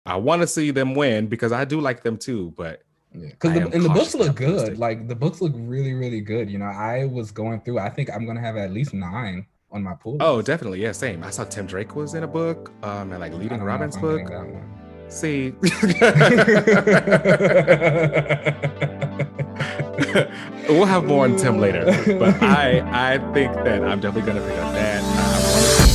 I want to see them win because I do like them too, but Yeah, because I am the books cautiously look good. optimistic. Like the books look really, really good. I was going through. I think I'm gonna have at least 9 on my pull Oh, list. definitely. Yeah, same. I saw Tim Drake was in a book, and like I leading don't know if Robin's I'm getting book. that one. See, we'll have more on Tim later, but I think that I'm definitely gonna pick up that. I want to see.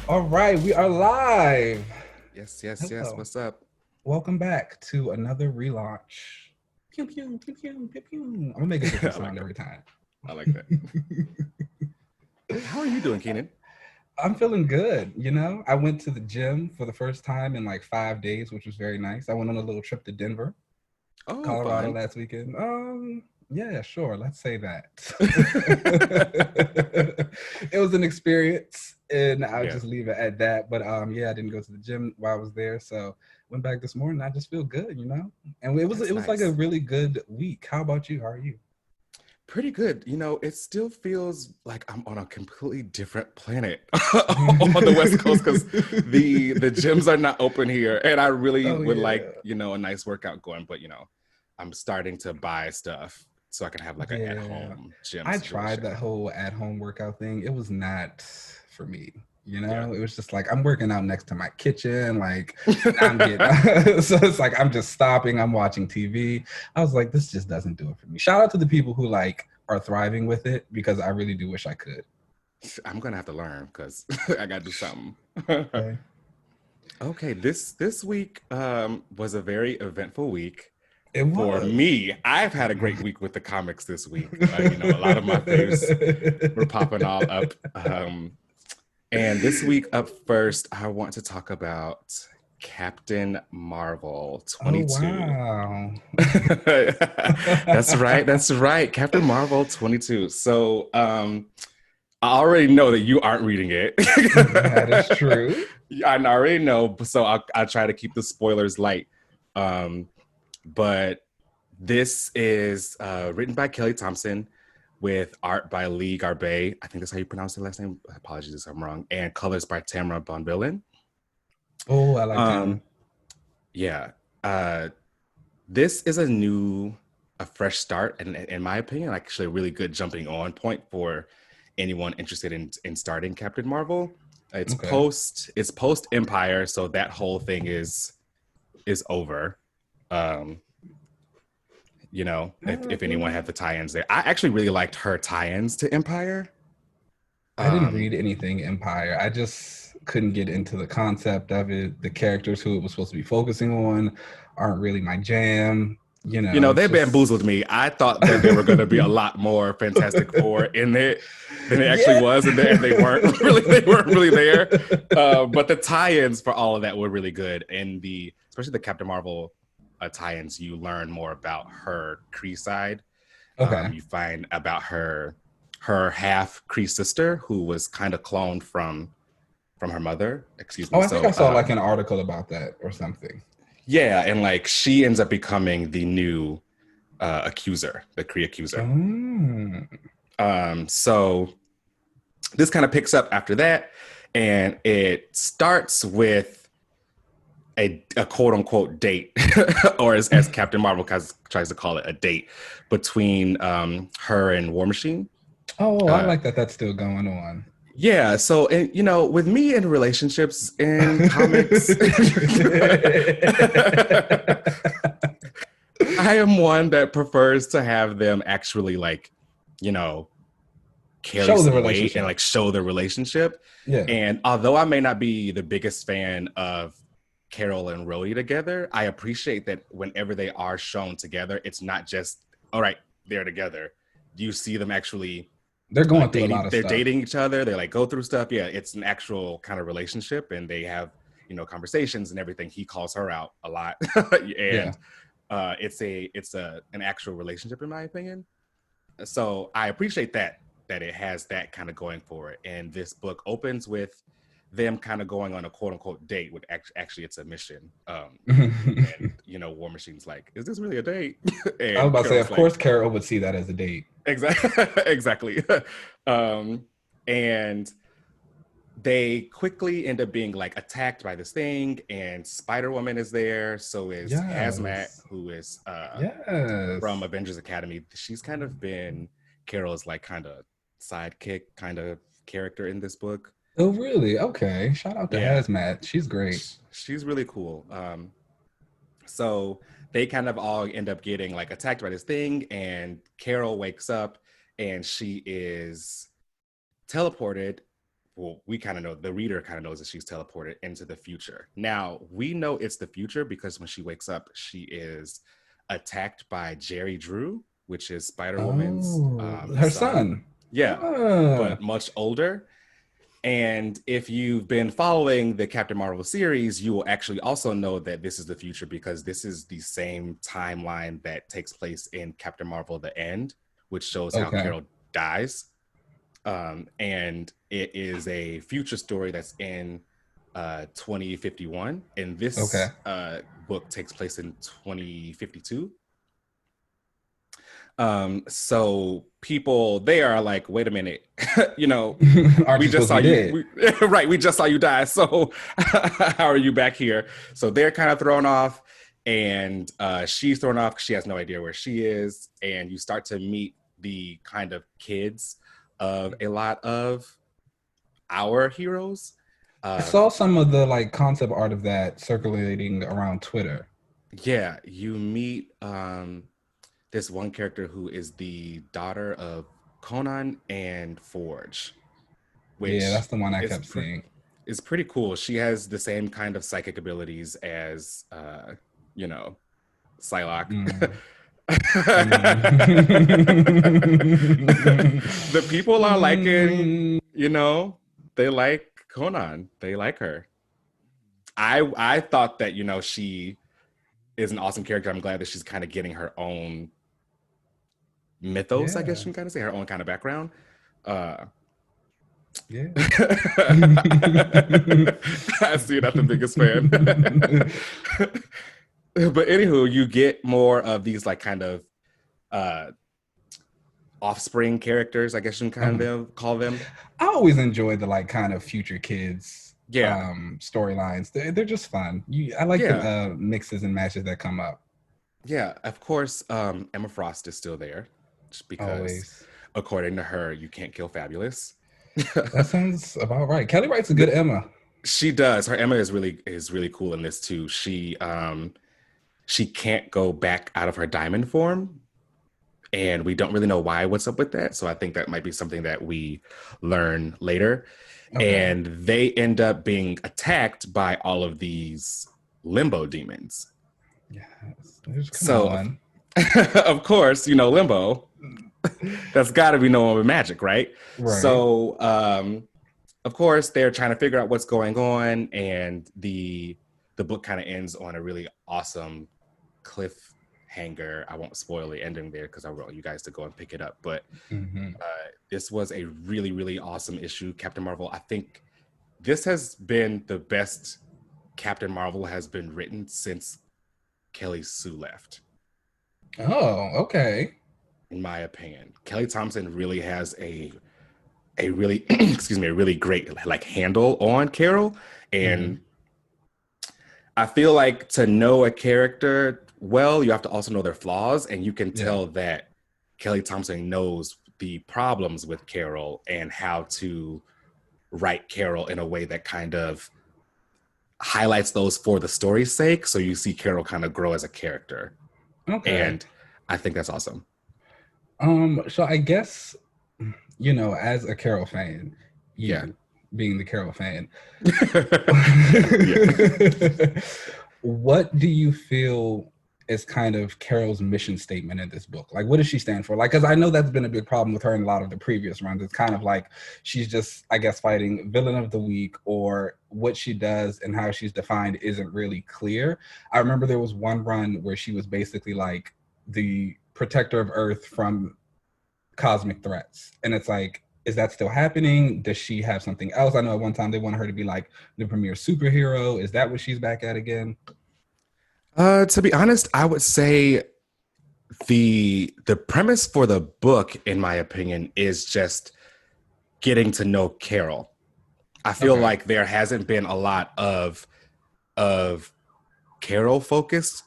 All right, we are live. Yes, yes, yes. Hello. What's up? Welcome back to another relaunch. Pew, pew, pew, pew, pew, pew. I'm gonna make a different I like sound that. every time. I like that. How are you doing, Keenan? I'm feeling good. I went to the gym for the first time in like 5 days, which was very nice. I went on a little trip to Denver, Oh, Colorado fun. last weekend. Yeah, sure. Let's say that. It was an experience, and I'll Yeah, just leave it at that. But yeah, I didn't go to the gym while I was there, so went back this morning. I just feel good. And it was that's it was like a nice. really good week. How about you? How are you? Pretty good. It still feels like I'm on a completely different planet on the West Coast because the gyms are not open here, and I really Oh would yeah. like a nice workout going, but I'm starting to buy stuff so I can have like an Yeah. at-home gym I tried situation. that whole at-home workout thing. It was not for me. Yeah. It was just like I'm working out next to my kitchen. Like I'm getting so it's like I'm just stopping. I'm watching TV. I was like, this just doesn't do it for me. Shout out to the people who like are thriving with it because I really do wish I could. I'm gonna have to learn because I gotta do something. Okay. Okay, this week was a very eventful week It for was. me. I've had a great week with the comics this week. A lot of my faves were popping all up. And this week up first, I want to talk about Captain Marvel Oh 22. wow. That's right. That's right. Captain Marvel 22. So I already know that you aren't reading it. That is true. I already know, so I'll try to keep the spoilers light. Um, but this is written by Kelly Thompson with art by Lee Garbey. I think that's how you pronounce the last name. Apologies if I'm wrong. And colors by Tamara Bonvillain. Oh, I like Tamara. Um, yeah. Uh, this is a fresh start, and in my opinion, actually a really good jumping on point for anyone interested in starting Captain Marvel. Okay. It's post Empire, so that whole thing is over. Um, if anyone had the tie-ins there. I actually really liked her tie-ins to Empire. I didn't Um, read anything Empire. I just couldn't get into the concept of it. The characters who it was supposed to be focusing on aren't really my jam. It's they just bamboozled me. I thought that there were going to be a lot more Fantastic Four in it than it actually yeah. was, and they weren't really there. But the tie-ins for all of that were really good, and especially the Captain Marvel tie-ins, you learn more about her Kree side. Okay. You find about her half Kree sister, who was kind of cloned from her mother. Excuse Oh, me. I think I So saw like an article about that or something. yeah, and like she ends up becoming the new accuser, the Kree accuser. Oh. So this kind of picks up after that, and it starts with a quote unquote date, or as Captain Marvel tries to call it, a date between her and War Machine. Oh, I Uh, like that that's still going on. yeah, so and with me in relationships in comics, I am one that prefers to have them actually like, you know, carry Show the some weight and relationship. like show the relationship. Yeah. And although I may not be the biggest fan of Carol and Rhodey together, I appreciate that whenever they are shown together, it's not just, all right, they're together. You see them actually They're going through a lot of they're stuff. dating each other. They like go through stuff. Yeah, it's an actual kind of relationship, and they have conversations and everything. He calls her out a lot, Yeah. and it's an actual relationship in my opinion. So I appreciate that it has that kind of going for it. And this book opens with them kind of going on a quote unquote date with actually it's a mission. And War Machine's like, is this really a date? I was And about to say, Carol's of like, course, Carol would see that as a date. exactly, exactly. And they quickly end up being like attacked by this thing, and Spider-Woman is there. So is Hazmat, Yes. who is Yes. from Avengers Academy. She's kind of been Carol's like kind of sidekick kind of character in this book. Oh, really? Okay. Shout out to Yeah. Hazmat. She's great. She's really cool. So they kind of all end up getting like attacked by this thing, and Carol wakes up and she is teleported. Well, we kind of know, the reader kind of knows that she's teleported into the future. Now, we know it's the future because when she wakes up, she is attacked by Jerry Drew, which is Spider-Woman's her son. Yeah, but much older. And if you've been following the Captain Marvel series, you will actually also know that this is the future because this is the same timeline that takes place in Captain Marvel: The End, which shows how Carol dies. And it is a future story that's in 2051, and this book takes place in 2052. So people, they are like, wait a minute, we just saw you, right? We just saw you die. So how are you back here? So they're kind of thrown off, and she's thrown off because she has no idea where she is. And you start to meet the kind of kids of a lot of our heroes. I saw some of the like concept art of that circulating around Twitter. Yeah, you meet this one character who is the daughter of Conan and Forge. Which that's the one I kept seeing. It's pretty cool. She has the same kind of psychic abilities as, Psylocke. The people are liking, they like Conan. They like her. I thought that, she is an awesome character. I'm glad that she's kind of getting her own mythos, I guess you can kind of say, her own kind of background. I see, not the biggest fan. But anywho, you get more of these like kind of offspring characters, I guess you can kind of call them. I always enjoy the like kind of future kids storylines. They're just fun. I like the mixes and matches that come up. Yeah, of course, Emma Frost is still there just because according to her, you can't kill Fabulous. That sounds about right. Kelly writes a good Emma. She does. Her Emma is really cool in this too. She can't go back out of her diamond form, and we don't really know what's up with that. So I think that might be something that we learn later. And they end up being attacked by all of these limbo demons. Yes. Of course, limbo. That's got to be no one with magic, right? So, of course, they're trying to figure out what's going on, and the book kind of ends on a really awesome cliffhanger. I won't spoil the ending there because I want you guys to go and pick it up. But this was a really, really awesome issue. Captain Marvel, I think this has been the best Captain Marvel has been written since Kelly Sue left. Oh, okay. In my opinion, Kelly Thompson really has a really a really great like handle on Carol, and I feel like to know a character well, you have to also know their flaws, and you can tell that Kelly Thompson knows the problems with Carol and how to write Carol in a way that kind of highlights those for the story's sake, so you see Carol kind of grow as a character. And I think that's awesome. So I guess, as a Carol fan, being the Carol fan, what do you feel is kind of Carol's mission statement in this book? Like, what does she stand for? Like, because I know that's been a big problem with her in a lot of the previous runs. It's kind of like she's just, I guess, fighting villain of the week, or what she does and how she's defined isn't really clear. I remember there was one run where she was basically like the protector of Earth from cosmic threats. And it's like, Is that still happening? Does she have something else? I know at one time they wanted her to be like the premier superhero. Is that what she's back at again? To be honest, I would say the premise for the book, in my opinion, is just getting to know Carol. I feel Okay. like there hasn't been a lot of Carol focused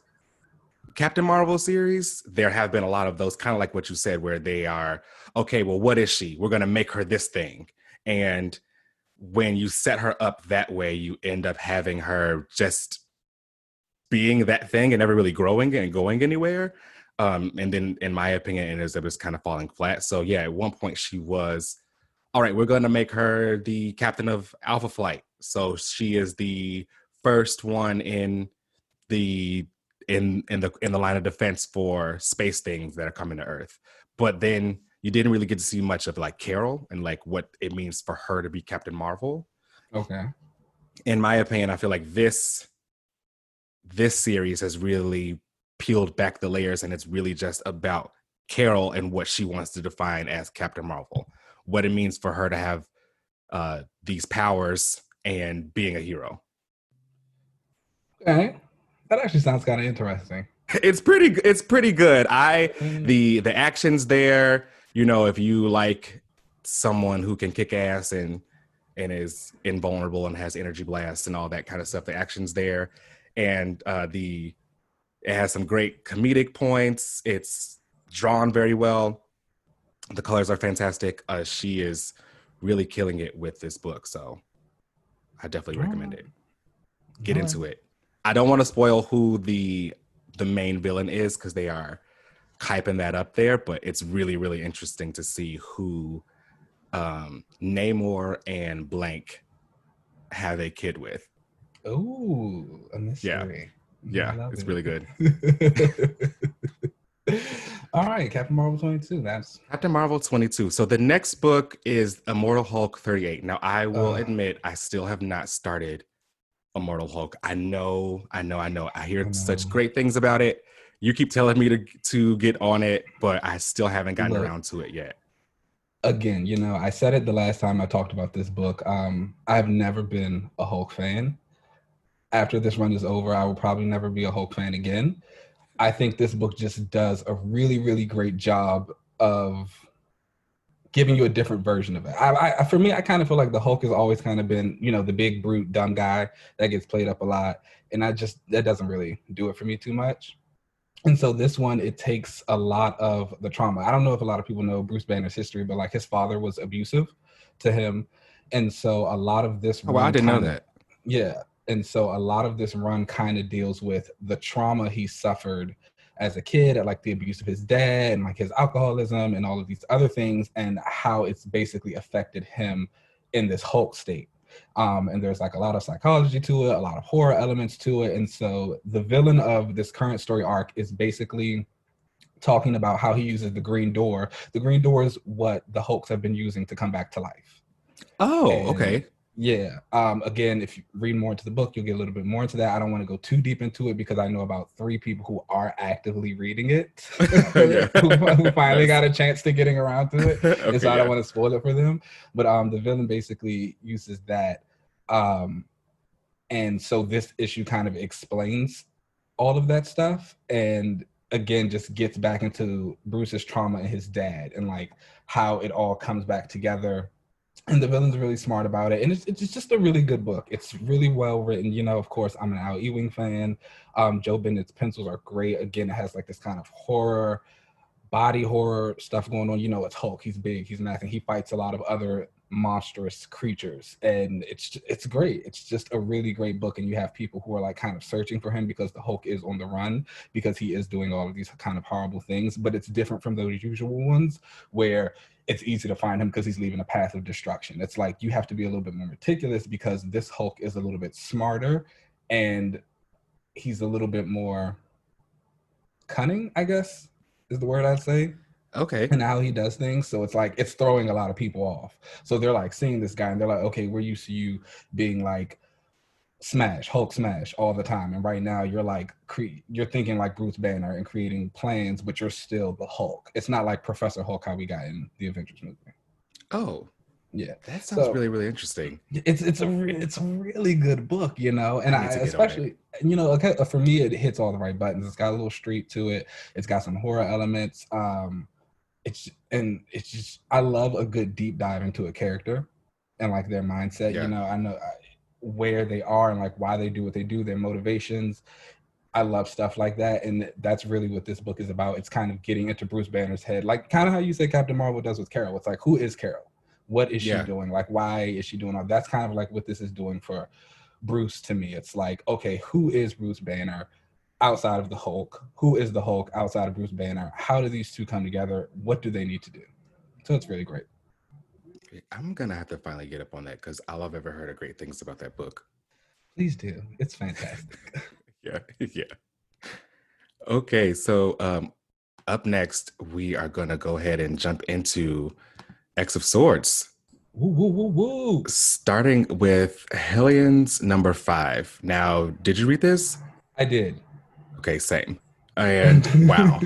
Captain Marvel series. There have been a lot of those, kind of like what you said, where they are, okay, well, what is she? We're gonna make her this thing. And when you set her up that way, you end up having her just being that thing and never really growing and going anywhere. And then, in my opinion, it ends up just kind of falling flat. So yeah, at one point she was, all right, we're going to make her the captain of Alpha Flight. So she is the first one in the in the line of defense for space things that are coming to Earth. But then you didn't really get to see much of like Carol and like what it means for her to be Captain Marvel. Okay. In my opinion, I feel like this series has really peeled back the layers, and it's really just about Carol and what she wants to define as Captain Marvel, what it means for her to have these powers and being a hero. Okay. That actually sounds kind of interesting. It's pretty good. I Mm, the actions there, if you like someone who can kick ass and is invulnerable and has energy blasts and all that kind of stuff, the actions there, and the it has some great comedic points. It's drawn very well. The colors are fantastic. She is really killing it with this book, so I definitely all recommend right. it. Get All right. into it. I don't want to spoil who the main villain is because they are hyping that up there, but it's really, really interesting to see who Namor and Blank have a kid with. Ooh, a Yeah, mystery. I yeah, love it's really good. it. All right, Captain Marvel 22. That's Captain Marvel 22. So the next book is Immortal Hulk 38. Now, I will uh admit, I still have not started Immortal Hulk. I know. I hear I such know. great things about it. You keep telling me to get on it, but I still haven't gotten Look, around to it yet. again, I said it the last time I talked about this book. I've never been a Hulk fan. After this run is over, I will probably never be a Hulk fan again. I think this book just does a really, really great job of giving you a different version of it. For me, I kind of feel like the Hulk has always kind of been, the big brute, dumb guy that gets played up a lot, and that doesn't really do it for me too much. And so this one, it takes a lot of the trauma. I don't know if a lot of people know Bruce Banner's history, but like his father was abusive to him, and so a lot of this Oh, well, I run didn't know kind of, that. yeah, and so a lot of this run kind of deals with the trauma he suffered as a kid, at like the abuse of his dad and like his alcoholism and all of these other things, and how it's basically affected him in this Hulk state. And there's like a lot of psychology to it, a lot of horror elements to it. And so the villain of this current story arc is basically talking about how he uses the green door. The green door is what the Hulks have been using to come back to life. Oh, And okay. yeah, again, if you read more into the book, you'll get a little bit more into that. I don't want to go too deep into it because I know about 3 people who are actively reading it, Yeah. who finally Nice. got a chance to getting around to it, and Okay, so I don't yeah. want to spoil it for them. But the villain basically uses that, um, and so this issue kind of explains all of that stuff, and again just gets back into Bruce's trauma and his dad, and like how it all comes back together. And the villain's really smart about it, and it's just a really good book. It's really well written. Of course, I'm an Al Ewing fan. Joe Bennett's pencils are great. Again, it has like this kind of horror, body horror stuff going on. It's Hulk. He's big. He's massive. He fights a lot of other monstrous creatures, and it's great. It's just a really great book. And you have people who are like kind of searching for him because the Hulk is on the run, because he is doing all of these kind of horrible things. But it's different from those usual ones where it's easy to find him because he's leaving a path of destruction. It's like you have to be a little bit more meticulous because this Hulk is a little bit smarter, and he's a little bit more cunning, I guess is the word I'd say, Okay. and how he does things. So it's like it's throwing a lot of people off. So they're like seeing this guy and they're like, okay, we're used to you being like smash, Hulk smash all the time. And right now you're like you're thinking like Bruce Banner and creating plans, but you're still the Hulk. It's not like Professor Hulk how we got in the Avengers movie. Oh, Yeah. that sounds So really, really interesting. it's a really good book, you know, and I I need to get on it. especially, you know, okay, for me it hits all the right buttons. It's got a little street to it. It's got some horror elements. It's just I love a good deep dive into a character and like their mindset. You Yeah. know, where they are and like why they do what they do, their motivations. I love stuff like that, and that's really what this book is about. It's kind of getting into Bruce Banner's head, like kind of how you say Captain Marvel does with Carol. It's like, who is Carol? What is she Yeah. doing? Like, why is she doing all? That's kind of like what this is doing for Bruce to me. It's like, okay, who is Bruce Banner outside of the Hulk? Who is the Hulk outside of Bruce Banner? How do these two come together? What do they need to do? So it's really great. I'm gonna have to finally get up on that because all I've ever heard are great things about that book. Please do. It's fantastic. Yeah, yeah. Okay, so up next we are gonna go ahead and jump into X of Swords, Woo, woo, woo, woo. starting with Hellions number 5. Now, did you read this? I did. Okay, same. And wow.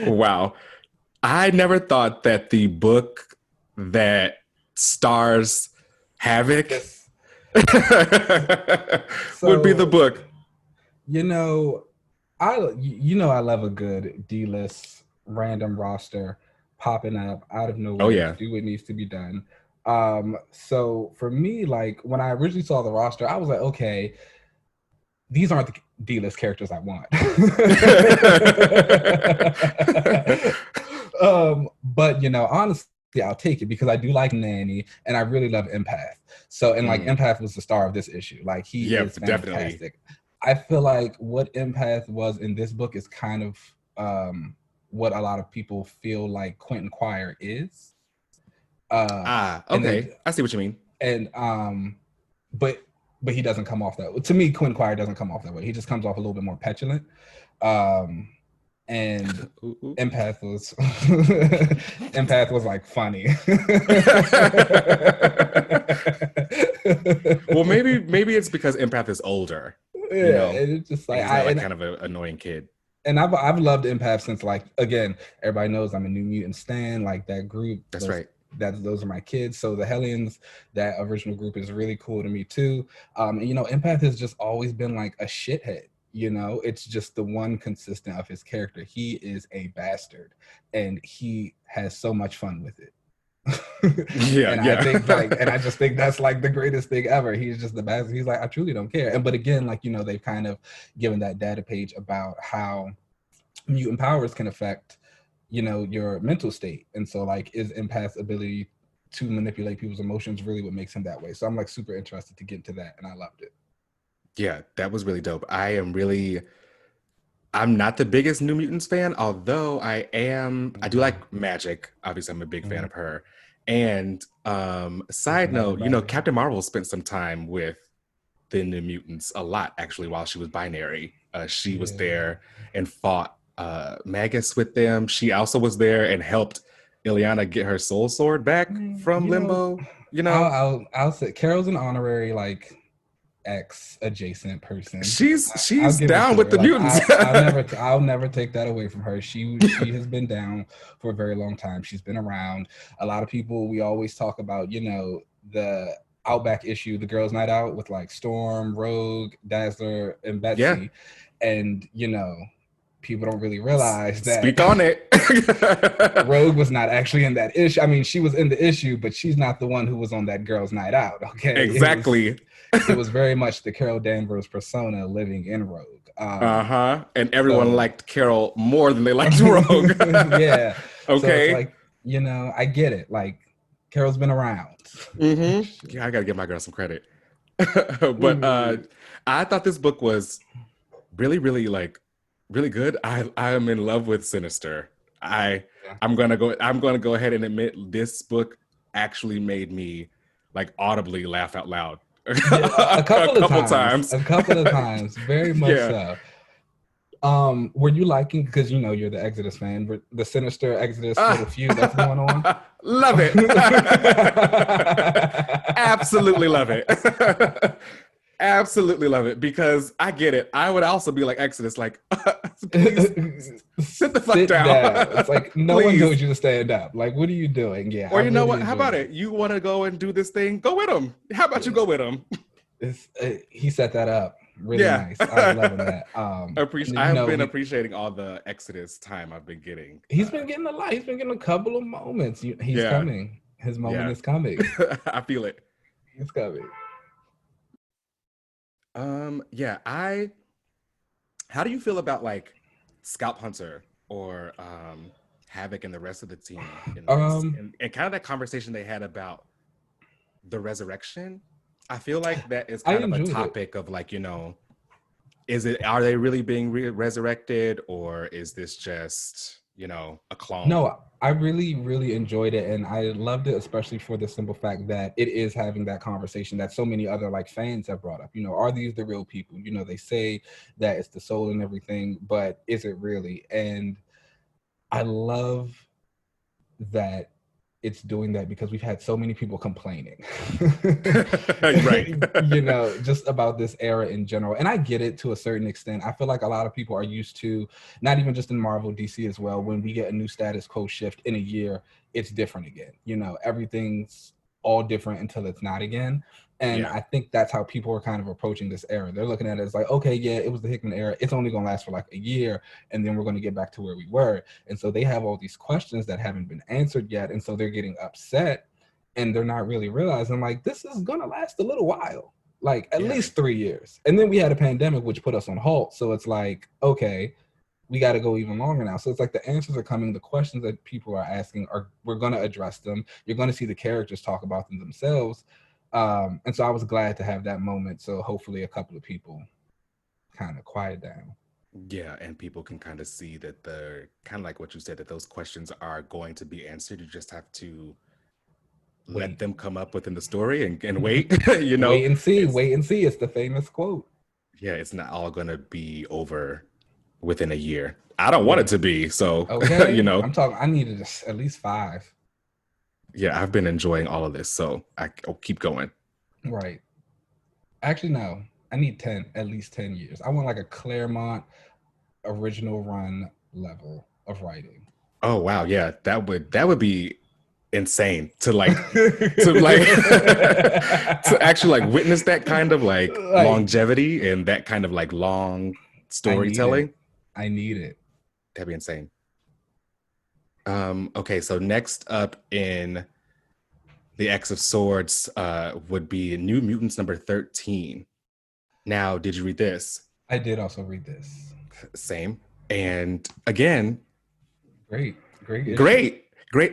Wow. I never thought that the book that stars Havoc Yes. would be the book. You know, I love a good D-list random roster popping up out of nowhere Oh, to yeah. do what needs to be done. So for me, like when I originally saw the roster, I was like, okay, these aren't the D-list characters I want. But you know, honestly, I'll take it because I do like Nanny and I really love Empath. So, and like Empath was the star of this issue. Like he Yep, is fantastic. definitely. I feel like what Empath was in this book is kind of what a lot of people feel like Quentin Quire is. Okay. I see what you mean. And but he doesn't come off that way. To me, Quentin Quire doesn't come off that way. He just comes off a little bit more petulant. And Empath was Empath was like funny. Well, maybe it's because Empath is older. Yeah, you know? it's just like he's not like kind of an annoying kid. And I've loved Empath since, like, again, everybody knows I'm a New Mutant stan, like that group. That's right. Those are my kids. So the Hellions, that original group, is really cool to me too. And you know, Empath has just always been like a shithead. You know, it's just the one consistent of his character. He is a bastard, and he has so much fun with it. I think and I just think that's like the greatest thing ever. He's just the best. He's like, I truly don't care. But again, like, you know, they've kind of given that data page about how mutant powers can affect, you know, your mental state. And so like, is Empath's ability to manipulate people's emotions really what makes him that way? So I'm like super interested to get into that, and I loved it. Yeah, that was really dope. I'm not the biggest New Mutants fan, although I do like Magic. Obviously, I'm a big fan of her. And side note, you know, Captain Marvel spent some time with the New Mutants a lot, actually, while she was binary. She was there and fought Magus with them. She also was there and helped Ileana get her soul sword back from Limbo. You know, I'll say Carol's an honorary like X adjacent person. She's down with the mutants. I'll never take that away from her. She has been down for a very long time. She's been around. A lot of people, we always talk about, you know, the Outback issue, the girls' night out with like Storm, Rogue, Dazzler, and Betsy. Yeah. And you know, people don't really realize that. Speak on it. Rogue was not actually in that issue. I mean, she was in the issue, but she's not the one who was on that girls' night out. Okay. Exactly. It was very much the Carol Danvers persona living in Rogue. And everyone liked Carol more than they liked Rogue. Yeah. Okay. So it's like, you know, I get it. Like, Carol's been around. Yeah, I gotta give my girl some credit. But I thought this book was really, really really good. I'm in love with Sinister. I'm gonna go ahead and admit this book actually made me like audibly laugh out loud. A couple of times. Very much so. Were you liking, because you know you're the Exodus fan, but the Sinister Exodus little feud that's going on? Love it. Absolutely love it. Absolutely love it because I get it. I would also be like Exodus, like, please sit the fuck Sit down. down. It's like no one Please. told you to stand up. Like, what are you doing? Yeah, Or I you know really what? How enjoyed about it. it? You want to go and do this thing? Go with him. How about you Yeah, go with him? he set that up really Yeah. nice. I was loving that. And then, I've been appreciating all the Exodus time I've been getting. he's been getting a lot. He's been getting a couple of moments. He's Yeah. coming. His moment Yeah. is coming. I feel it. He's coming. Yeah, how do you feel about like Scalp Hunter or Havoc and the rest of the team in this? And kind of that conversation they had about the resurrection. I feel like that is kind of a topic of like, are they really being resurrected, or is this just, a clone? No, I really, really enjoyed it, and I loved it, especially for the simple fact that it is having that conversation that so many other like fans have brought up. Are these the real people? They say that it's the soul and everything, but is it really? And I love that it's doing that because we've had so many people complaining right. Just about this era in general. And I get it to a certain extent. I feel like a lot of people are used to, not even just in Marvel, DC as well, when we get a new status quo shift in a year, it's different again. Everything's all different until it's not again. And I think that's how people are kind of approaching this era. They're looking at it as like, okay, yeah, it was the Hickman era. It's only going to last for like a year, and then we're going to get back to where we were. And so they have all these questions that haven't been answered yet. And so they're getting upset, and they're not really realizing like this is going to last a little while, like at least 3 years. And then we had a pandemic, which put us on halt. So it's like, okay, we got to go even longer now. So it's like the answers are coming. The questions that people are asking we're going to address them. You're going to see the characters talk about them themselves. And so I was glad to have that moment. So hopefully a couple of people kind of quiet down. Yeah, and people can kind of see that the kind of like what you said, that those questions are going to be answered. You just have to let them come up within the story and wait. Wait and see. Wait and see. It's the famous quote. Yeah, it's not all going to be over within a year. I don't want it to be. So, okay. I'm talking, I needed at least 5. Yeah, I've been enjoying all of this, so I'll keep going. Right. Actually, no. I need 10, at least 10 years. I want like a Claremont original run level of writing. Oh wow, yeah, that would be insane to to actually like witness that kind of like longevity and that kind of like long storytelling. I need it. That'd be insane. Okay, so next up in the X of Swords would be New Mutants number 13. Now, did you read this? I did also read this. Same. And again, great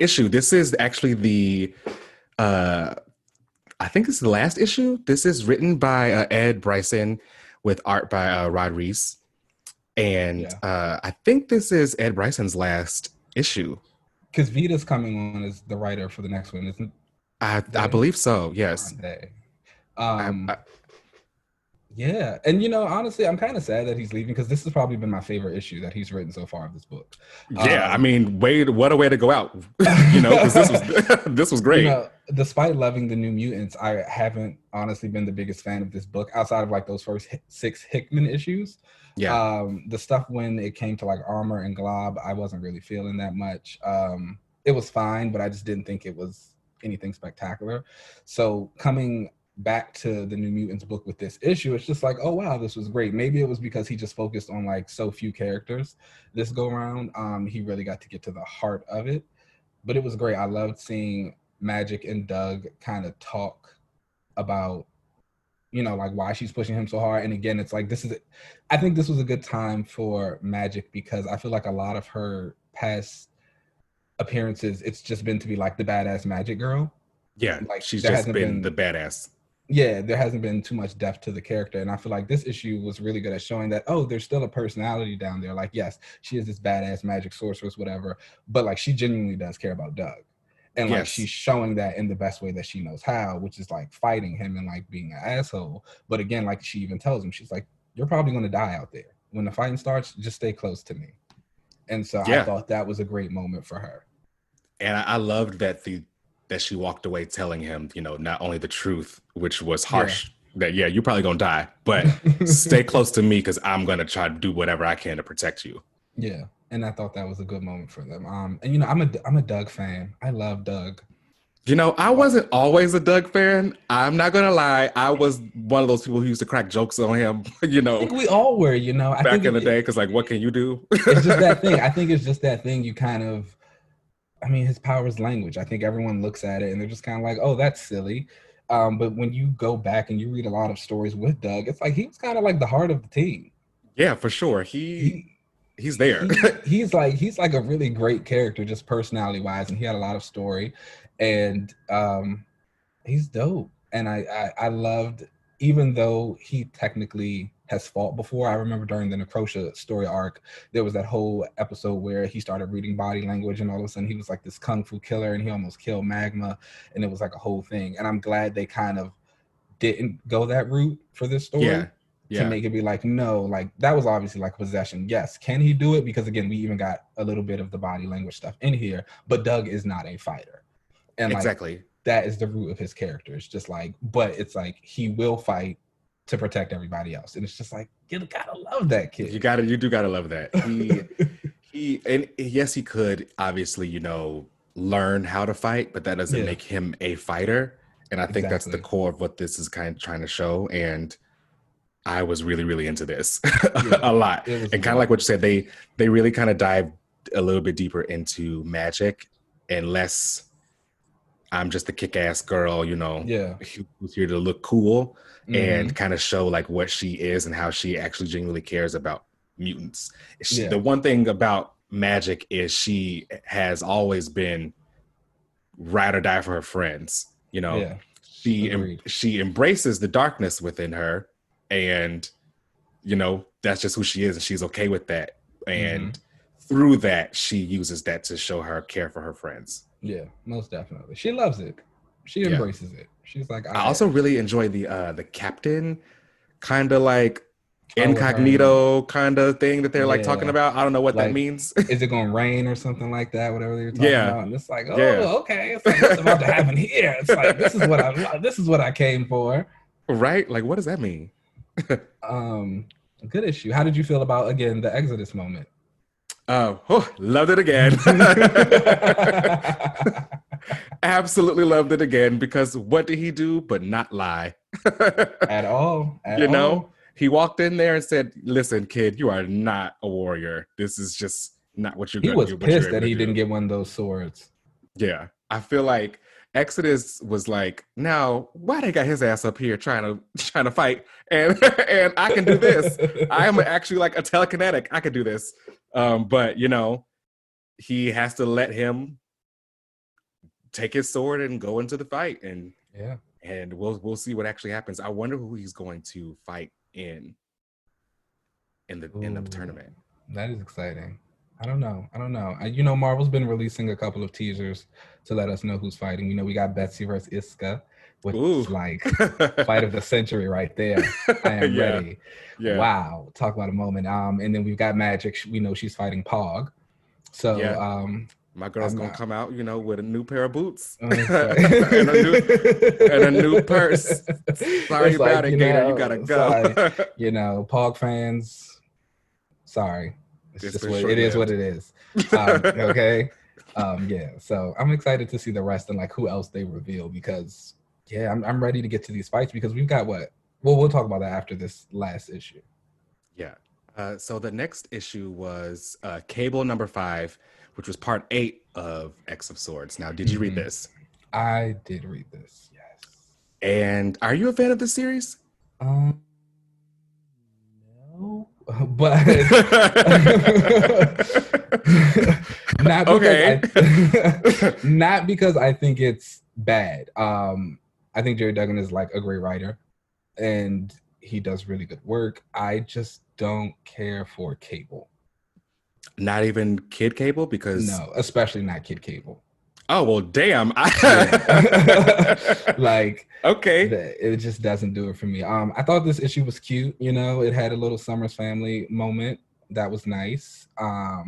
issue. This is actually the I think it's the last issue. This is written by Ed Bryson with art by Rod Reese. And I think this is Ed Bryson's last issue. Because Vita's coming on as the writer for the next one, isn't it? I believe so, yes. Yeah, and honestly, I'm kind of sad that he's leaving because this has probably been my favorite issue that he's written so far of this book. Yeah, I mean, what a way to go out, because this was great. Despite loving the New Mutants, I haven't honestly been the biggest fan of this book outside of like those first 6 Hickman issues. Yeah, the stuff when it came to like Armor and Glob, I wasn't really feeling that much. It was fine, but I just didn't think it was anything spectacular. So coming back to the New Mutants book with this issue, it's just like, oh wow, this was great. Maybe it was because he just focused on like so few characters this go around. He really got to get to the heart of it, but it was great. I loved seeing Magic and Doug kind of talk about like why she's pushing him so hard. And again, it's like I think this was a good time for Magic because I feel like a lot of her past appearances, it's just been to be like the badass Magic girl. Yeah, like she's just been the badass. Yeah, there hasn't been too much depth to the character. And I feel like this issue was really good at showing that, oh, there's still a personality down there. Like, yes, she is this badass magic sorceress, whatever, but like she genuinely does care about Doug. And like she's showing that in the best way that she knows how, which is like fighting him and like being an asshole. But again, like she even tells him, she's like, you're probably going to die out there. When the fighting starts, just stay close to me. And so I thought that was a great moment for her. And I loved that she walked away telling him, not only the truth, which was harsh that, yeah, you're probably gonna die, but stay close to me because I'm gonna try to do whatever I can to protect you. Yeah, and I thought that was a good moment for them. And you know, I'm a Doug fan. I love Doug. You know, I wasn't always a Doug fan. I'm not gonna lie. I was one of those people who used to crack jokes on him, you I know, think we all were, you know. I back think in the day. Because, like, what can you do? it's just that thing. I think it's just that thing. You kind of, I mean, his power is language. I think everyone looks at it and they're just kind of like, oh, that's silly. But when you go back and you read a lot of stories with Doug, it's like he was kind of like the heart of the team. Yeah, for sure. He's there. He's like a really great character, just personality wise, and he had a lot of story, and he's dope. And I loved, even though he technically has fought before. I remember during the Necrosha story arc, there was that whole episode where he started reading body language, and all of a sudden he was like this kung fu killer, and he almost killed Magma, and it was like a whole thing. And I'm glad they kind of didn't go that route for this story. Yeah. To make it be like, no, like that was obviously like possession. Yes, can he do it? Because again, we even got a little bit of the body language stuff in here, but Doug is not a fighter. And like, exactly. That is the root of his character. It's just like, but it's like he will fight to protect everybody else. And it's just like, you gotta love that kid. You do gotta love that. And yes, he could obviously, you know, learn how to fight, but that doesn't make him a fighter. And I think that's the core of what this is kind of trying to show. And I was really, really into this a lot. And kind of like what you said, they really kind of dive a little bit deeper into magic and less I'm just a kick-ass girl, you know, who's here to look cool and kind of show like what she is and how she actually genuinely cares about mutants. The one thing about magic is she has always been ride or die for her friends, you know. She embraces the darkness within her, and you know that's just who she is, and she's okay with that. And through that, she uses that to show her care for her friends. Yeah, most definitely. She loves it. She embraces it. She's like, I also really enjoy the captain kind of like incognito kind of thing that they're like talking about. I don't know what that means. Is it going to rain or something like that? Whatever they're talking about. And it's like, oh, okay. It's like, what's about to happen here? It's like, this is what I came for. Right? Like, what does that mean? Good issue. How did you feel about, again, the Exodus moment? Loved it again. Absolutely loved it again, because what did he do but not lie? At all. You know, he walked in there and said, listen, kid, you are not a warrior. This is just not what you're going to do. He was pissed that he didn't get one of those swords. Yeah. I feel like Exodus was like, now why they got his ass up here trying to fight, and I can do this. I am actually like a telekinetic. I can do this. But you know, he has to let him take his sword and go into the fight, and we'll see what actually happens. I wonder who he's going to fight in the tournament. That is exciting. I don't know. You know, Marvel's been releasing a couple of teasers to let us know who's fighting. You know, we got Betsy versus Iska, which is like fight of the century right there. I am ready. Yeah. Wow. Talk about a moment. And then we've got Magic. We know she's fighting Pog. So my girl's gonna come out, you know, with a new pair of boots and a new purse. Sorry about it, Gator. You gotta go. Sorry. You know, Pog fans, sorry. It's just what it is. What it is. Okay. So I'm excited to see the rest and like who else they reveal, because I'm ready to get to these fights, because we've got we'll talk about that after this last issue. Yeah. So the next issue was Cable number 5, which was part 8 of X of Swords. Now, did you read this? I did read this. Yes. And are you a fan of this series? No. But not because I think it's bad. I think Jerry Duggan is like a great writer, and he does really good work. I just don't care for Cable. Not even Kid Cable? Because no, especially not Kid Cable. Oh, well, damn. Like, okay. It just doesn't do it for me. I thought this issue was cute. You know, it had a little Summers Family moment. That was nice. I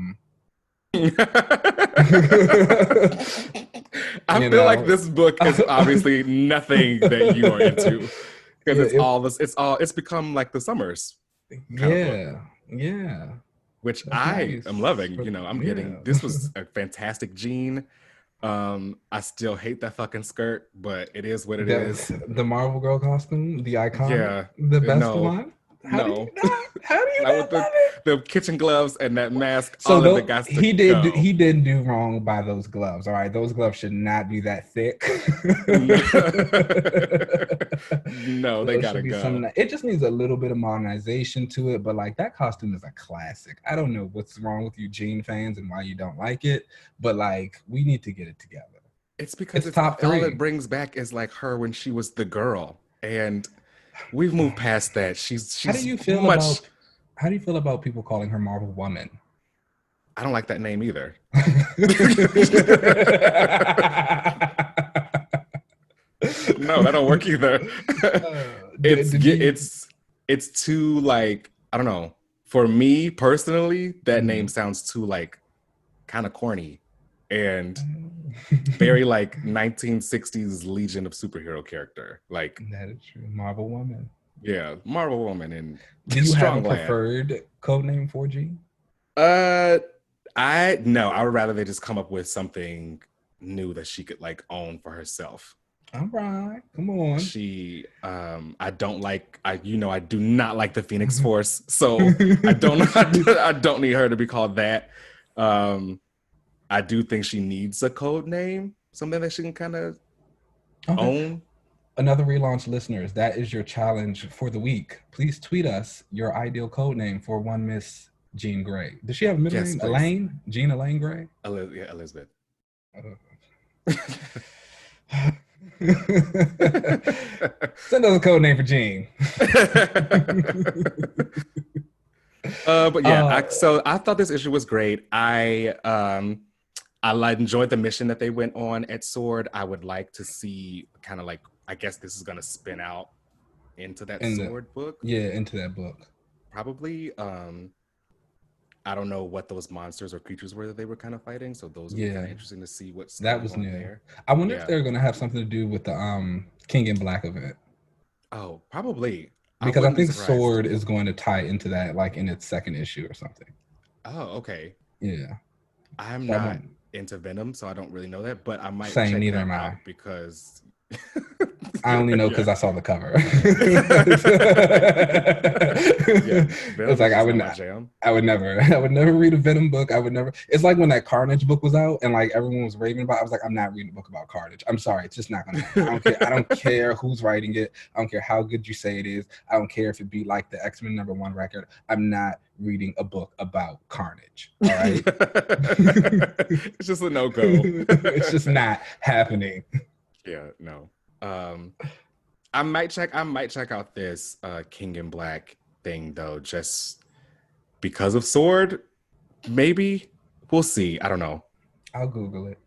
feel like this book is obviously nothing that you are into. Because Yeah, it's become like the summers kind of book, yeah. which That's I am nice. loving. You know, I'm getting, Yeah. this was a fantastic Jean. I still hate that fucking skirt, but it is what it is. The Marvel Girl costume, the iconic, Yeah, the best no, one. How do you no. not? How do you Not not with love it? the kitchen gloves and that mask, So all of it though got to go. he did do wrong by those gloves. All right, those gloves should not be that thick. No, no, they Those should gotta be go. some. It just needs a little bit of modernization to it, but like that costume is a classic. I don't know what's wrong with you Jean fans and why you don't like it, but like we need to get it together. It's because It's it's top all it three. brings back is like her when she was the girl, and we've moved past that. How do She's you feel much. about how do you feel about people calling her Marvel Woman? I don't like that name either. No, that don't work either. Did you? It's too like, I don't know. For me personally, that name sounds too like kind of corny and very like 1960s Legion of Superhero character. Like, That is true. Marvel Woman. yeah, Marvel Woman and Do you have a Strong Lad. preferred code name for G? Uh, I would rather they just come up with something new that she could like own for herself. All right, come on. I don't like, I do not like the Phoenix Force, so I don't I don't need her to be called that. I do think she needs a code name, something that she can kind of own. Another relaunch listeners, that is your challenge for the week. Please tweet us your ideal code name for one Miss Jean Grey. Does she have a middle name? Please. Elaine? Jean Elaine Grey? Yeah, Elizabeth. Send us a code name for Jean. But yeah, so I thought this issue was great. I enjoyed the mission that they went on at Sword. I would like to see kind of like, I guess this is going to spin out into that Sword book. Yeah, into that book. Probably. I don't know what those monsters or creatures were that they were kind of fighting. So those would be kind of interesting to see what's that was new. there. I wonder if they're going to have something to do with the King in Black event. Oh, probably. Because I think Sword is going to tie into that, like in its second issue or something. Oh, okay. Yeah. I'm not into Venom, so I don't really know that, but I might check that am out I. because I only know because I saw the cover. It's like I would never read a Venom book. I would never. It's like when that Carnage book was out and like everyone was raving about it. I was like, I'm not reading a book about Carnage. I'm sorry, it's just not gonna happen. I don't care who's writing it. I don't care how good you say it is. I don't care if it be like the X-Men #1 record. I'm not reading a book about Carnage. All right. It's just a no-go. It's just not happening. Yeah, no. I might check out this King in Black thing though, just because of Sword. Maybe. We'll see. I don't know. I'll Google it.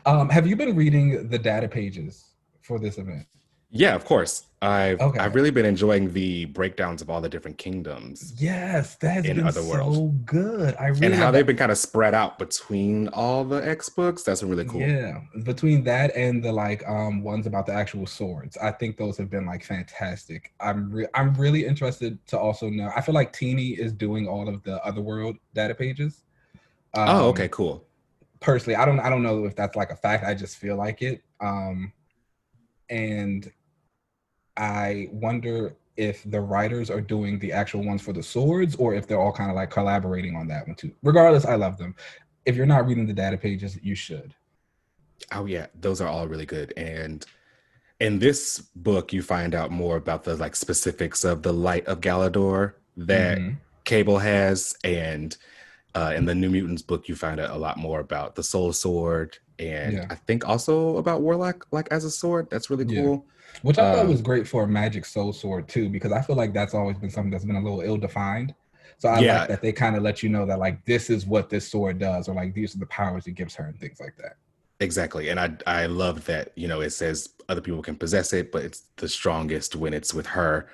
Have you been reading the data pages for this event? Yeah, of course. I've really been enjoying the breakdowns of all the different kingdoms. Yes, that has been so good. And how they've been kind of spread out between all the X books. That's been really cool. Yeah, between that and the like ones about the actual swords, I think those have been like fantastic. I'm really interested to also know. I feel like Teeny is doing all of the Otherworld data pages. Oh, okay, cool. Personally, I don't know if that's like a fact. I just feel like it. And I wonder if the writers are doing the actual ones for the swords or if they're all kind of like collaborating on that one too. Regardless, I love them. If you're not reading the data pages, you should. Oh yeah, those are all really good. And in this book, you find out more about the like specifics of the Light of Galador that Cable has, and in the New Mutants book, you find out a lot more about the Soul Sword, and I think also about Warlock, like as a sword. That's really cool. Which I thought was great for a Magic Soul Sword too, because I feel like that's always been something that's been a little ill-defined. So I like that they kind of let you know that like this is what this sword does, or like these are the powers it gives her and things like that. Exactly. And I love that, you know, it says other people can possess it, but it's the strongest when it's with her.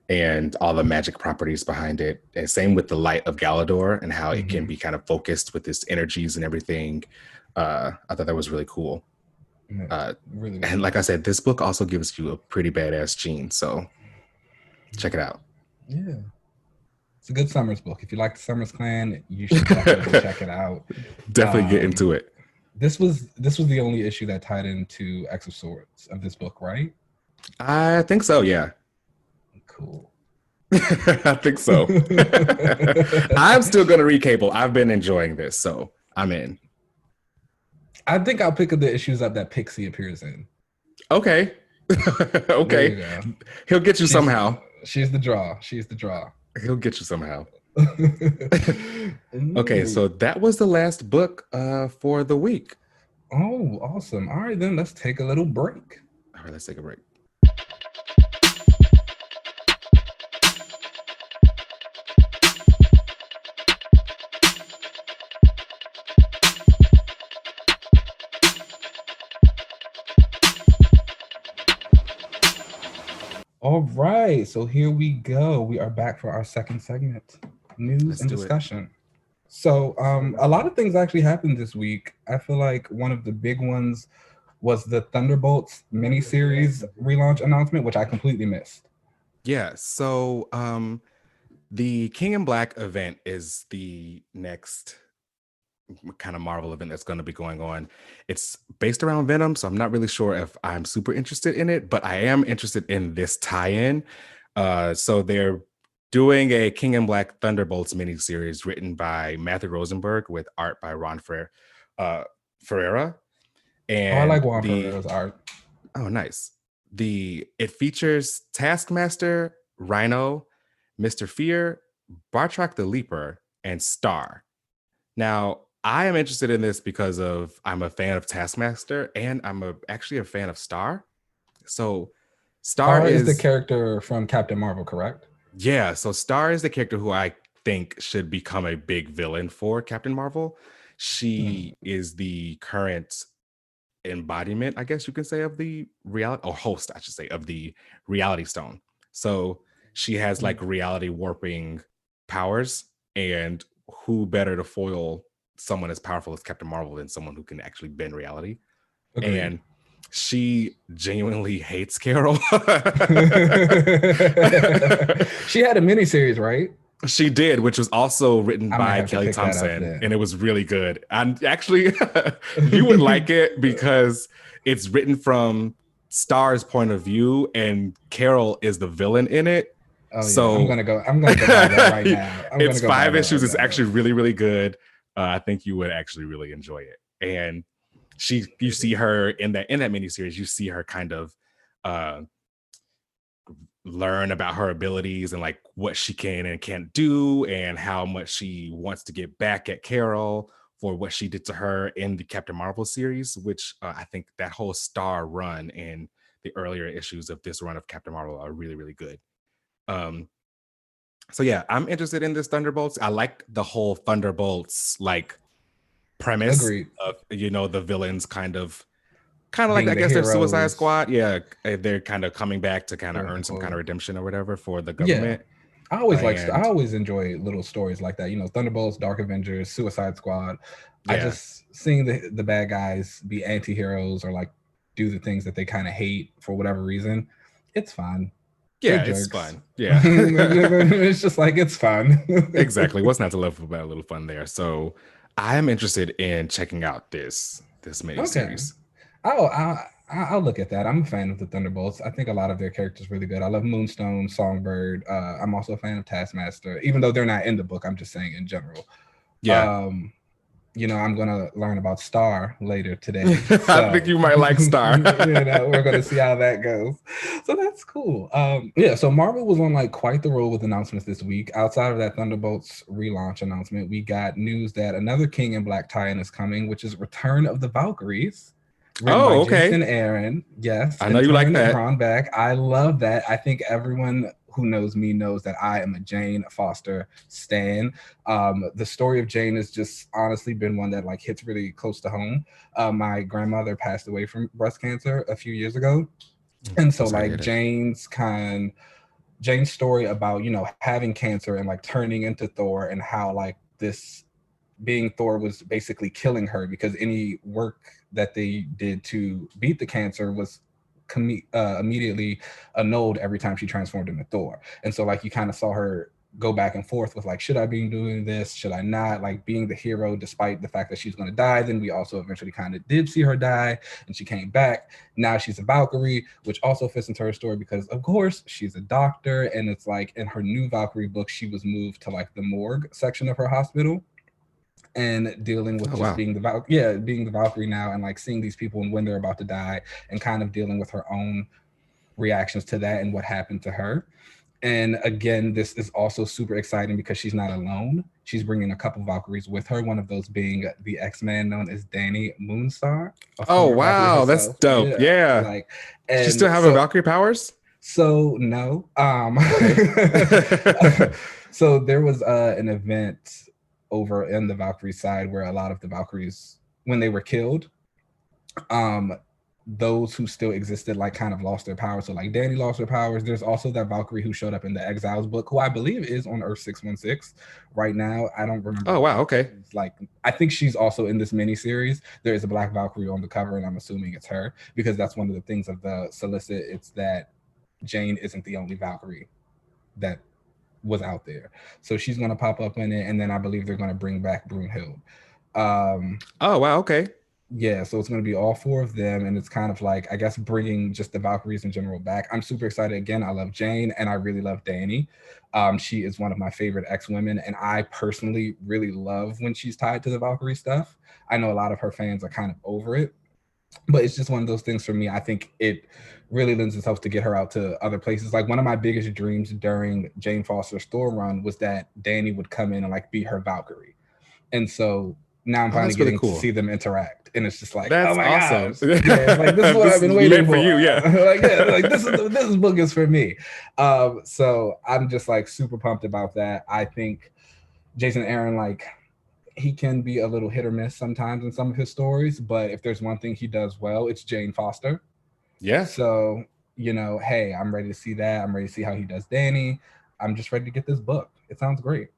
And all the magic properties behind it. And same with the Light of Galador and how it can be kind of focused with its energies and everything. I thought that was really cool. Uh, Really, really and like I good. said, this book also gives you a pretty badass Jean. So check it out. Yeah. It's a good Summers book. If you like the Summers Clan, you should definitely check it out. Definitely get into it. This was the only issue that tied into X of Swords of this book, right? I think so, yeah. Cool. I think so. I'm still going to read Cable. I've been enjoying this, so I'm in. I think I'll pick up the issues up that Pixie appears in. Okay. Okay. He'll get you somehow. She's the draw. She's the draw. He'll get you somehow. Okay, so that was the last book for the week. Oh, awesome. All right, then let's take a little break. All right, let's take a break. All right, so here we go. We are back for our second segment, news and discussion. So a lot of things actually happened this week. I feel like one of the big ones was the Thunderbolts miniseries relaunch announcement, which I completely missed. Yeah, so the King in Black event is the next kind of Marvel event that's going to be going on. It's based around Venom, so I'm not really sure if I'm super interested in it, but I am interested in this tie-in. So they're doing a King in Black Thunderbolts miniseries written by Matthew Rosenberg with art by Ron Ferreira. And I like Juan Ferreira's art. Oh, nice. It features Taskmaster, Rhino, Mr. Fear, Bartrock the Leaper, and Star. Now, I am interested in this because I'm a fan of Taskmaster and I'm actually a fan of Star. So Star is the character from Captain Marvel, correct? Yeah, so Star is the character who I think should become a big villain for Captain Marvel. She is the current embodiment, I guess you can say, of the reality, or host, I should say, of the Reality Stone. So she has like reality warping powers, and who better to foil someone as powerful as Captain Marvel than someone who can actually bend reality. Agreed. And she genuinely hates Carol. She had a miniseries, right? She did, which was also written by Kelly Thompson, and it was really good. And actually, you would like it because it's written from Star's point of view, and Carol is the villain in it. Oh, so yeah. I'm gonna go buy that right now. It's 5 issues. It's actually really, really good. I think you would actually really enjoy it. And you see her in that miniseries. You see her kind of learn about her abilities and like what she can and can't do, and how much she wants to get back at Carol for what she did to her in the Captain Marvel series, which I think that whole Star run and the earlier issues of this run of Captain Marvel are really, really good. So yeah, I'm interested in this Thunderbolts. I like the whole Thunderbolts like premise. Agreed. Of, the villains kind of like, I guess, their Suicide Squad. Yeah, they're kind of coming back to kind of earn some kind of redemption or whatever for the government. Yeah. I always enjoy little stories like that. Thunderbolts, Dark Avengers, Suicide Squad. Yeah. I just seeing the bad guys be anti-heroes or like do the things that they kind of hate for whatever reason. It's fun. Yeah, it's fun. Yeah. It's just like, it's fun. Exactly. What's not to love about a little fun there? So I'm interested in checking out this miniseries. Okay. I'll look at that. I'm a fan of the Thunderbolts. I think a lot of their characters really good. I love Moonstone, Songbird. I'm also a fan of Taskmaster, even though they're not in the book. I'm just saying in general. Yeah. I'm going to learn about Star later today. So, I think you might like Star. We're going to see how that goes. So that's cool. So Marvel was on like quite the roll with announcements this week. Outside of that Thunderbolts relaunch announcement, we got news that another King in Black tie-in is coming, which is Return of the Valkyries. Oh, okay. Jason Aaron. Yes. I know you like that. Ron Beck. I love that. I think everyone who knows me knows that I am a Jane Foster stan. The story of Jane has just honestly been one that like hits really close to home. My grandmother passed away from breast cancer a few years ago. And so like Jane's story about, having cancer and like turning into Thor, and how like this being Thor was basically killing her because any work that they did to beat the cancer was immediately annulled every time she transformed into Thor. And so like you kind of saw her go back and forth with like, should I be doing this? Should I not? Like being the hero despite the fact that she's going to die. Then we also eventually kind of did see her die and she came back. Now she's a Valkyrie, which also fits into her story because of course she's a doctor. And it's like in her new Valkyrie book, she was moved to like the morgue section of her hospital and dealing with being the Valkyrie now and like seeing these people and when they're about to die and kind of dealing with her own reactions to that and what happened to her. And again, this is also super exciting because she's not alone. She's bringing a couple Valkyries with her, one of those being the X-Man known as Dani Moonstar. Oh, wow. That's dope. Yeah. Like, and she still have Valkyrie powers? So no. So there was an event over in the Valkyrie side where a lot of the Valkyries, when they were killed, those who still existed like kind of lost their powers. So like Dani lost her powers. There's also that Valkyrie who showed up in the Exiles book, who I believe is on Earth 616 right now. I don't remember. Oh, wow. Okay. Like, I think she's also in this miniseries. There is a Black Valkyrie on the cover, and I'm assuming it's her because that's one of the things of the solicit. It's that Jane isn't the only Valkyrie that was out there. So she's going to pop up in it. And then I believe they're going to bring back Brunhild. Oh, wow. Okay. Yeah, so it's going to be all four of them, and it's kind of like, I guess, bringing just the Valkyries in general back. I'm super excited. Again, I love Jane, and I really love Dani. She is one of my favorite X-women, and I personally really love when she's tied to the Valkyrie stuff. I know a lot of her fans are kind of over it, but it's just one of those things for me. I think it really lends itself to get her out to other places. Like one of my biggest dreams during Jane Foster's Thor run was that Dani would come in and like be her Valkyrie. And so now I'm finally getting to see them interact. And it's just like, that's oh my awesome. gosh. Yeah, like, this is what I've been waiting for. You, yeah. like this book is for me. So I'm just like super pumped about that. I think Jason Aaron, like, he can be a little hit or miss sometimes in some of his stories, but if there's one thing he does well, it's Jane Foster. Yeah. So, you know, hey, I'm ready to see that. I'm ready to see how he does Dani. I'm just ready to get this book. It sounds great.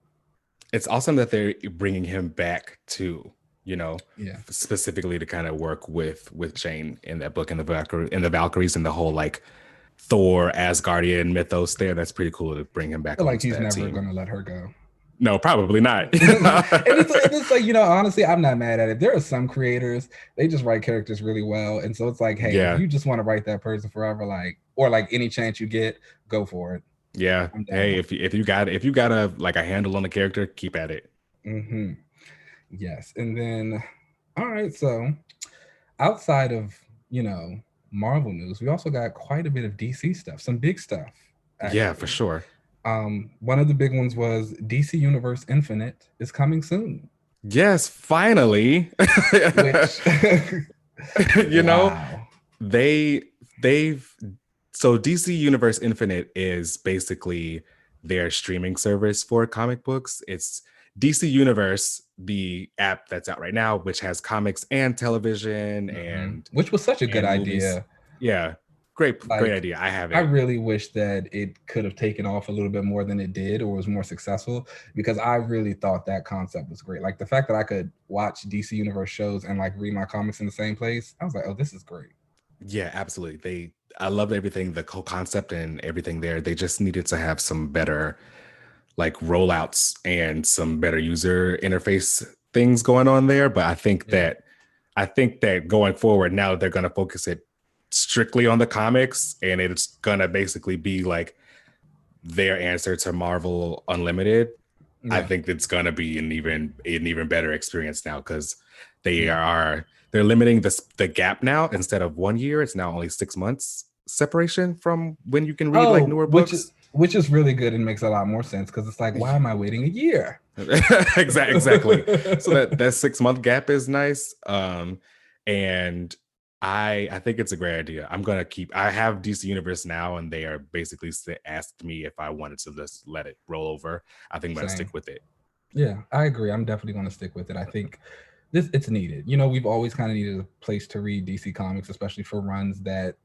It's awesome that they're bringing him back to, you know, specifically to kind of work with Jane in that book and the Valkyries and the whole like Thor Asgardian mythos there. That's pretty cool to bring him back. I feel like he's never going to let her go. No, probably not. it's like, you know, honestly, I'm not mad at it. There are some creators, they just write characters really well. And so it's like, hey, if you just want to write that person forever, like, or like any chance you get, go for it. Yeah. Hey, if you got a like a handle on the character, keep at it. Mm-hmm. Yes. And then, all right. So outside of, you know, Marvel news, we also got quite a bit of DC stuff, some big stuff. Actually. Yeah, for sure. One of the big ones was DC Universe Infinite is coming soon. Yes, finally. Which, you know, they've so DC Universe Infinite is basically their streaming service for comic books. It's DC Universe, the app that's out right now, which has comics and television, and which was such a good idea. Yeah. Great idea. I have it. I really wish that it could have taken off a little bit more than it did or was more successful, because I really thought that concept was great. Like the fact that I could watch DC Universe shows and like read my comics in the same place, I was like, oh, this is great. Yeah, absolutely. I loved everything, the whole concept and everything there. They just needed to have some better like rollouts and some better user interface things going on there. But I think that going forward, now they're going to focus it strictly on the comics, and it's gonna basically be like their answer to Marvel Unlimited. I think it's gonna be an even better experience now, because they're limiting the gap now. Instead of 1 year, it's now only 6 months separation from when you can read like newer books, which is really good and makes a lot more sense, because it's like, why am I waiting a year? Exactly. So that 6 month gap is nice. And I think it's a great idea. I have DC Universe now, and they are basically asked me if I wanted to just let it roll over. I think I'm going to stick with it. Yeah, I agree. I'm definitely going to stick with it. I think it's needed. You know, we've always kind of needed a place to read DC Comics, especially for runs that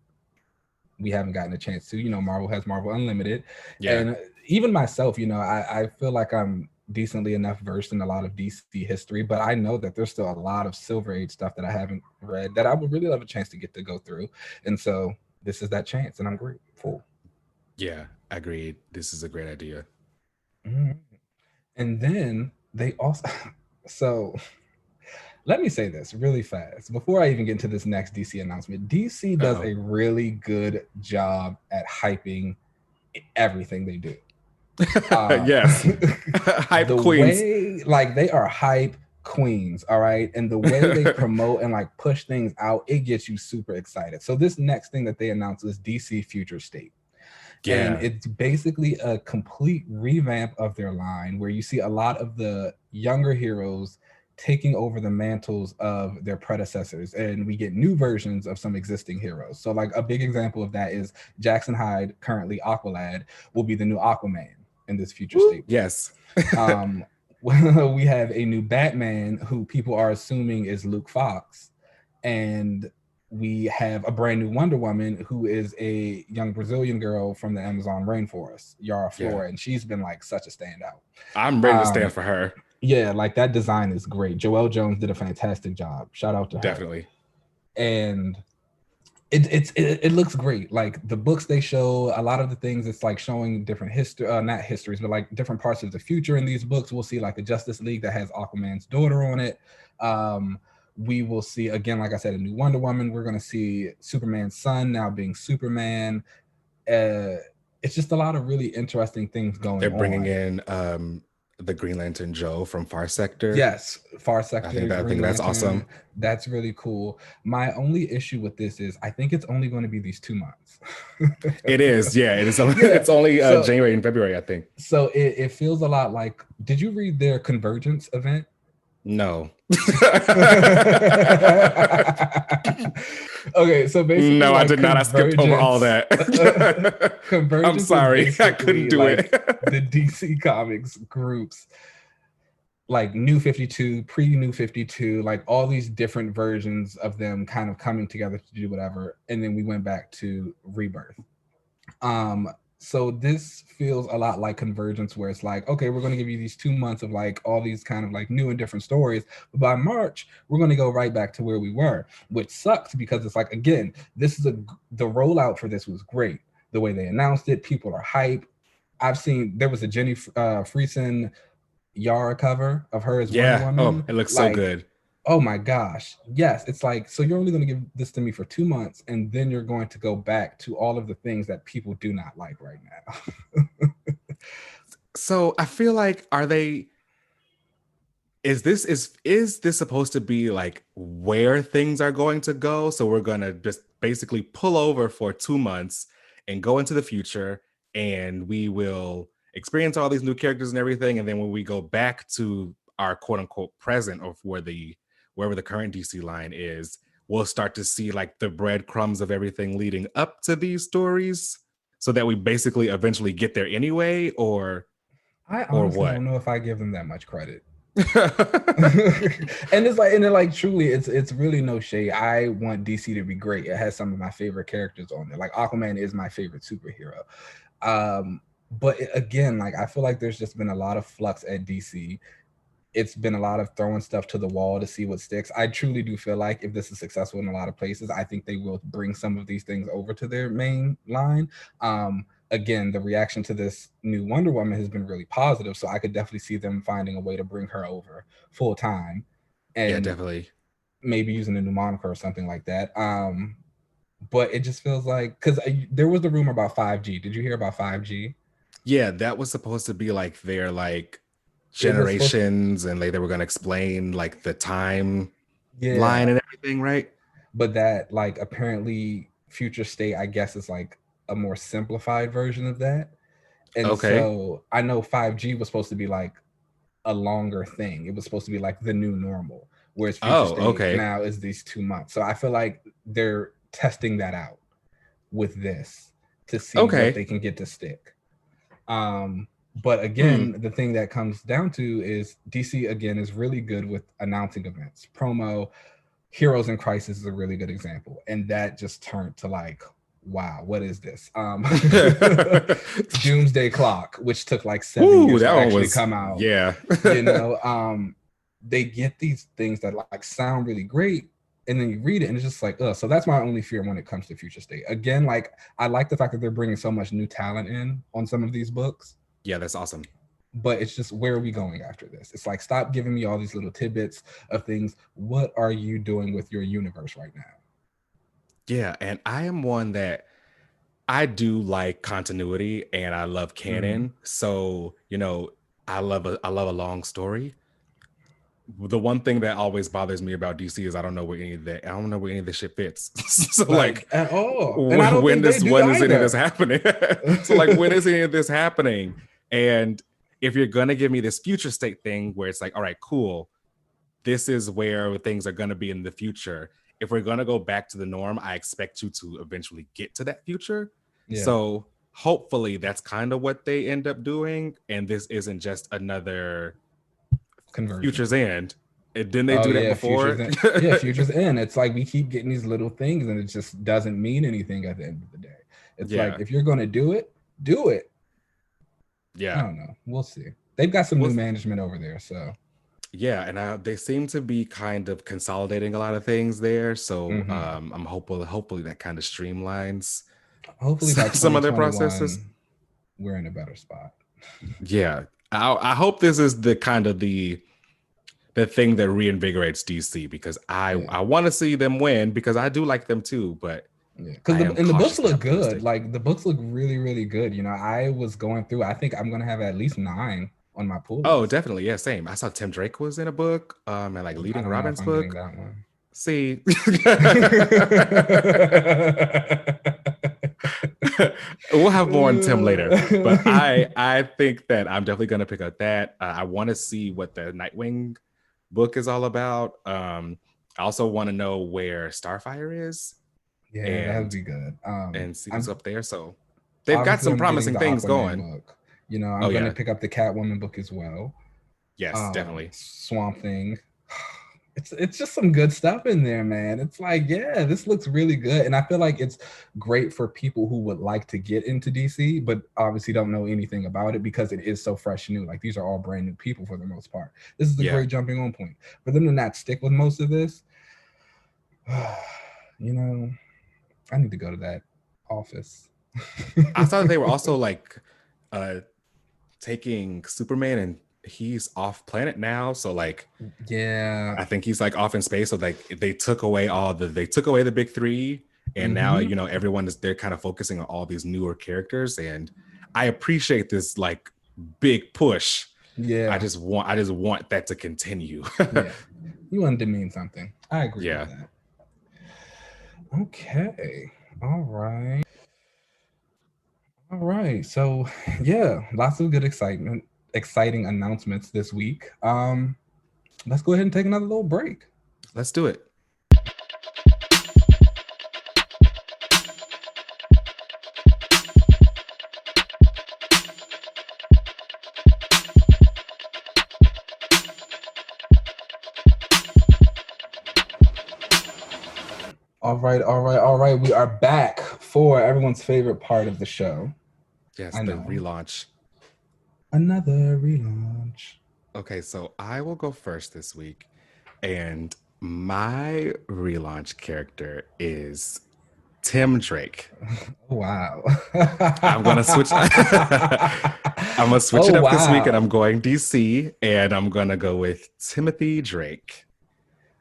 we haven't gotten a chance to. You know, Marvel has Marvel Unlimited. Yeah. And even myself, you know, I feel like I'm decently enough versed in a lot of DC history, but I know that there's still a lot of Silver Age stuff that I haven't read that I would really love a chance to get to go through. And so this is that chance, and I'm grateful. Yeah, agreed. This is a great idea. Mhm. And then they also, so let me say this really fast before I even get into this next DC announcement. DC does Uh-oh. a really good job at hyping everything they do. Yes. Hype The queens. way, like, they are hype queens, all right, and the way they promote and like push things out, it gets you super excited. So this next thing that they announced is DC Future State. And Yeah. it's basically a complete revamp of their line where you see a lot of the younger heroes taking over the mantles of their predecessors, and we get new versions of some existing heroes. So like a big example of that is Jackson Hyde, currently Aqualad, will be the new Aquaman in this Future State. Yes. We have a new Batman who people are assuming is Luke Fox, and we have a brand new Wonder Woman who is a young Brazilian girl from the Amazon rainforest, Yara Flora, Yeah. and she's been like such a standout. I'm ready to stand for her. Yeah, like that design is great. Joelle Jones did a fantastic job. Shout out to her. Definitely. And it looks great. Like the books they show, a lot of the things, it's like showing different history, not histories, but like different parts of the future in these books. We'll see like a Justice League that has Aquaman's daughter on it. We will see, again, like I said, a new Wonder Woman. We're going to see Superman's son now being Superman. It's just a lot of really interesting things going on. They're bringing in the Green Lantern Joe from Far Sector. Yes, Far Sector. I think that's awesome. That's really cool. My only issue with this is I think it's only going to be these 2 months. It is, yeah. It is. It's only January and February, I think. So it feels a lot like. Did you read their Convergence event? No. Okay, so basically, no, like, I did not. I skipped over all that. I'm sorry, I couldn't do it. The DC Comics groups, like New 52, pre-New 52, like all these different versions of them kind of coming together to do whatever, and then we went back to Rebirth. So this feels a lot like Convergence, where it's like, okay, we're going to give you these 2 months of like all these kind of like new and different stories, but by March we're going to go right back to where we were, which sucks because it's like, again, this is the rollout for this was great. The way they announced it, people are hype. I've seen there was a Jenny Friesen Yara cover of her as Wonder Woman. Oh, it looks like, so good. Oh my gosh. Yes. It's like, so you're only going to give this to me for 2 months, and then you're going to go back to all of the things that people do not like right now. So I feel like, is this supposed to be like where things are going to go? So we're going to just basically pull over for 2 months and go into the future, and we will experience all these new characters and everything. And then when we go back to our quote unquote present, or wherever the current DC line is, we'll start to see like the breadcrumbs of everything leading up to these stories, so that we basically eventually get there anyway, or I honestly what? don't know if I give them that much credit. And truly, it's really no shade. I want DC to be great. It has some of my favorite characters on there. Like Aquaman is my favorite superhero. But again, like I feel like there's just been a lot of flux at DC. It's been a lot of throwing stuff to the wall to see what sticks. I truly do feel like if this is successful in a lot of places, I think they will bring some of these things over to their main line. Again, the reaction to this new Wonder Woman has been really positive, so I could definitely see them finding a way to bring her over full time, and yeah, definitely maybe using a new moniker or something like that. But it just feels like, because there was the rumor about 5G. Did you hear about 5G? Yeah, that was supposed to be like their like generations, and like they were going to explain like the time line and everything, right? But that, like, apparently Future State, I guess, is like a more simplified version of that. And so I know 5G was supposed to be like a longer thing. It was supposed to be like the new normal, whereas Future State now is these 2 months. So I feel like they're testing that out with this to see what they can get to stick. But again, the thing that comes down to is DC, again, is really good with announcing events. Promo, Heroes in Crisis is a really good example. And that just turned to like, wow, what is this? Doomsday Clock, which took like 7 years that to one actually was, come out. yeah. You know, they get these things that like sound really great, and then you read it and it's just like, ugh. So that's my only fear when it comes to Future State. Again, like I like the fact that they're bringing so much new talent in on some of these books. Yeah, that's awesome. But it's just, where are we going after this? It's like, stop giving me all these little tidbits of things. What are you doing with your universe right now? Yeah, and I am one that I do like continuity and I love canon. So, I love a long story. The one thing that always bothers me about DC is I don't know where any of this shit fits. So like at all. And I don't when think they do when is any of either. this happening? So like when is any of this happening? And if you're gonna give me this future state thing where it's like, all right, cool, this is where things are gonna be in the future. If we're gonna go back to the norm, I expect you to eventually get to that future. Yeah. So hopefully that's kind of what they end up doing, and this isn't just another Conversion. Future's End. Didn't they do that before? Future's End. It's like we keep getting these little things and it just doesn't mean anything at the end of the day. It's like, if you're going to do it, do it. Yeah. I don't know. We'll see. They've got some new management over there, so. Yeah, and they seem to be kind of consolidating a lot of things there. So I'm hopefully that kind of streamlines. Hopefully by some of their processes. We're in a better spot. Yeah, I hope this is the kind of the thing that reinvigorates DC, because I want to see them win, because I do like them too. But because the books look good. Like the books look really, really good. You know, I was going through. I think I'm gonna have at least 9 on my pool. Oh, definitely, yeah, same. I saw Tim Drake was in a book, and like leading Robin's book. That one. See. We'll have more on Tim later, but I think that I'm definitely going to pick up that. I want to see what the Nightwing book is all about. I also want to know where Starfire is. Yeah, that would be good. And see what's up there. So they've got some promising things going. Book. You know, I'm going to pick up the Catwoman book as well. Yes, definitely. Swamp Thing. It's just some good stuff in there, man. It's like, yeah, this looks really good. And I feel like it's great for people who would like to get into DC, but obviously don't know anything about it because it is so fresh and new. Like, these are all brand new people for the most part. This is a great jumping on point. For them to not stick with most of this, you know, I need to go to that office. I thought they were also like taking Superman, and he's off planet now, so like I think he's like off in space. So like they took away the big three, and now they're kind of focusing on all these newer characters, and I appreciate this like big push. I just want that to continue. You wanted to mean something. I agree with that. Okay, all right, so lots of good exciting announcements this week. Let's go ahead and take another little break. Let's do it. All right. We are back for everyone's favorite part of the show. Yes, the relaunch. Another relaunch. Okay, so I will go first this week, and my relaunch character is Tim Drake. Wow. I'm gonna switch. I'm gonna switch it up this week, and I'm going DC, and I'm gonna go with Timothy Drake.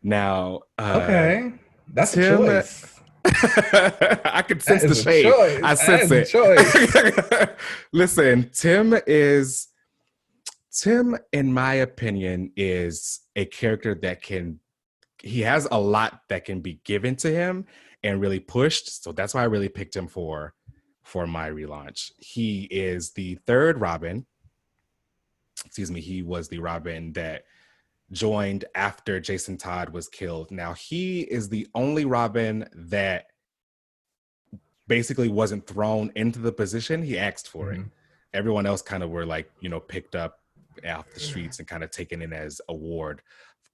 Now, okay, that's a choice. I can sense the shade. I sense it. Listen, Tim, in my opinion, is a character that he has a lot that can be given to him and really pushed. So that's why I really picked him for my relaunch. He is the third Robin. Excuse me. He was the Robin that joined after Jason Todd was killed. Now, he is the only Robin that basically wasn't thrown into the position. He asked for it. Everyone else kind of were like, picked up off the streets and kind of taken in as a ward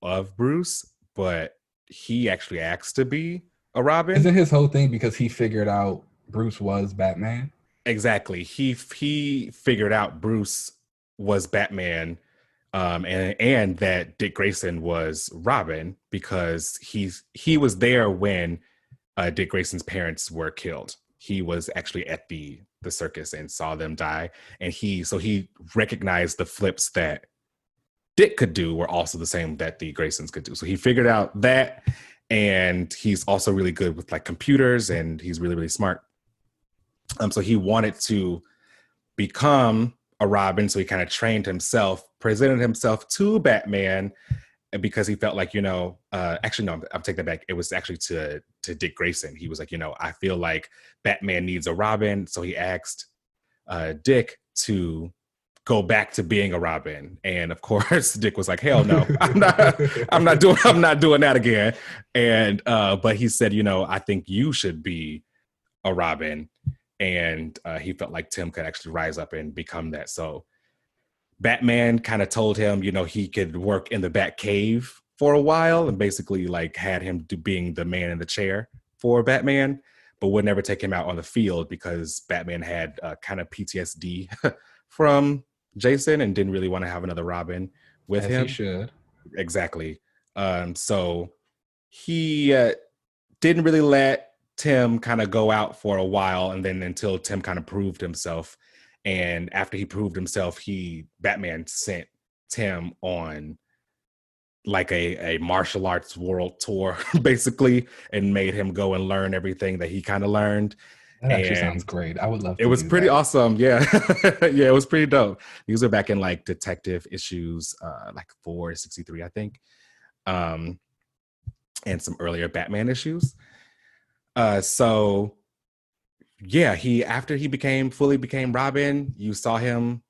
of Bruce, but he actually asked to be a Robin. Isn't his whole thing because he figured out Bruce was Batman. Exactly. He figured out Bruce was Batman, and that Dick Grayson was Robin because he was there when Dick Grayson's parents were killed. He was actually at the circus and saw them die, and he recognized the flips that Dick could do were also the same that the Graysons could do. So he figured out that, and he's also really good with like computers, and he's really, really smart. So he wanted to become a Robin, so he kind of trained himself, presented himself to Batman, because he felt like, actually, no, I'll take that back. It was actually to Dick Grayson. He was like, I feel like Batman needs a Robin. So he asked Dick to go back to being a Robin. And of course, Dick was like, hell no, I'm not doing that again. And, but he said, I think you should be a Robin. And he felt like Tim could actually rise up and become that. So Batman kind of told him, he could work in the Batcave for a while, and basically like had him being the man in the chair for Batman, but would never take him out on the field because Batman had kind of PTSD from Jason and didn't really want to have another Robin with him. He should. Exactly. So he didn't really let Tim kind of go out for a while, and then until Tim kind of proved himself. And after he proved himself, Batman sent Tim on like a martial arts world tour, basically, and made him go and learn everything that he kind of learned. That actually sounds great. I would love to. It was pretty awesome. Yeah. Yeah, it was pretty dope. These were back in like detective issues, like 463, I think. And some earlier Batman issues. So yeah, after he fully became Robin, you saw him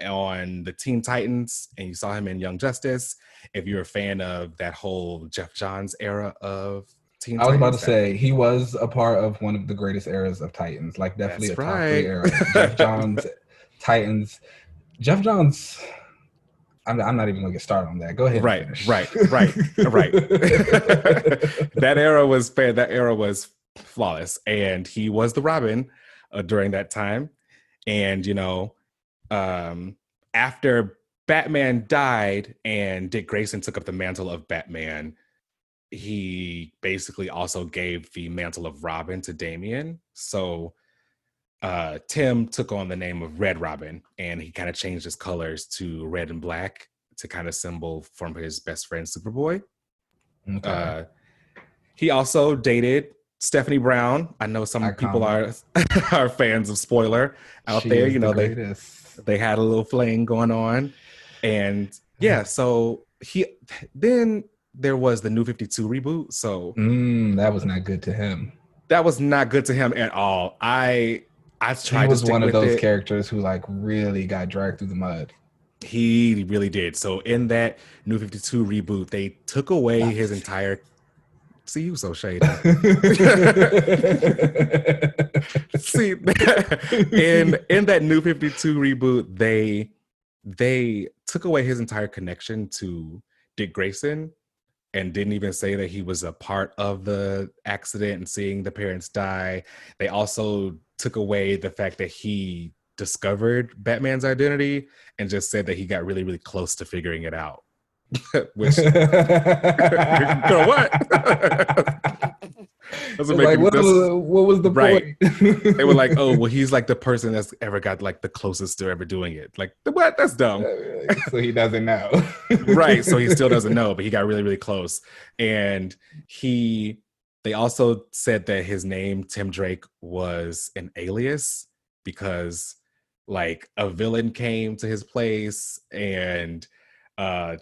on the Teen Titans and you saw him in Young Justice. If you're a fan of that whole Jeff Johns era of Teen Titans. I was about to say, he was a part of one of the greatest eras of Titans, like definitely That's a top right. 3 era. Jeff Johns, Titans. Jeff Johns, I'm not even going to get started on that. Go ahead and finish. Right. That era was flawless, and he was the Robin during that time. And after Batman died and Dick Grayson took up the mantle of Batman, he basically also gave the mantle of Robin to Damian. So Tim took on the name of Red Robin, and he kind of changed his colors to red and black to kind of symbol from his best friend Superboy. Okay. He also dated Stephanie Brown. I know some people are fans of spoiler out there. They had a little fling going on, and yeah. So then there was the New 52 reboot. So that was not good to him. That was not good to him at all. I tried. He was one of those characters who like really got dragged through the mud. He really did. So in that New 52 reboot, they took away his entire. See, you so shady. See, in that New 52 reboot, they took away his entire connection to Dick Grayson and didn't even say that he was a part of the accident and seeing the parents die. They also took away the fact that he discovered Batman's identity and just said that he got really, really close to figuring it out. Which what? Like, what was the point? They were like, oh, well, he's like the person that's ever got like the closest to ever doing it. Like, what? That's dumb. So he doesn't know. Right. So he still doesn't know, but he got really, really close. And they also said that his name, Tim Drake, was an alias because like a villain came to his place and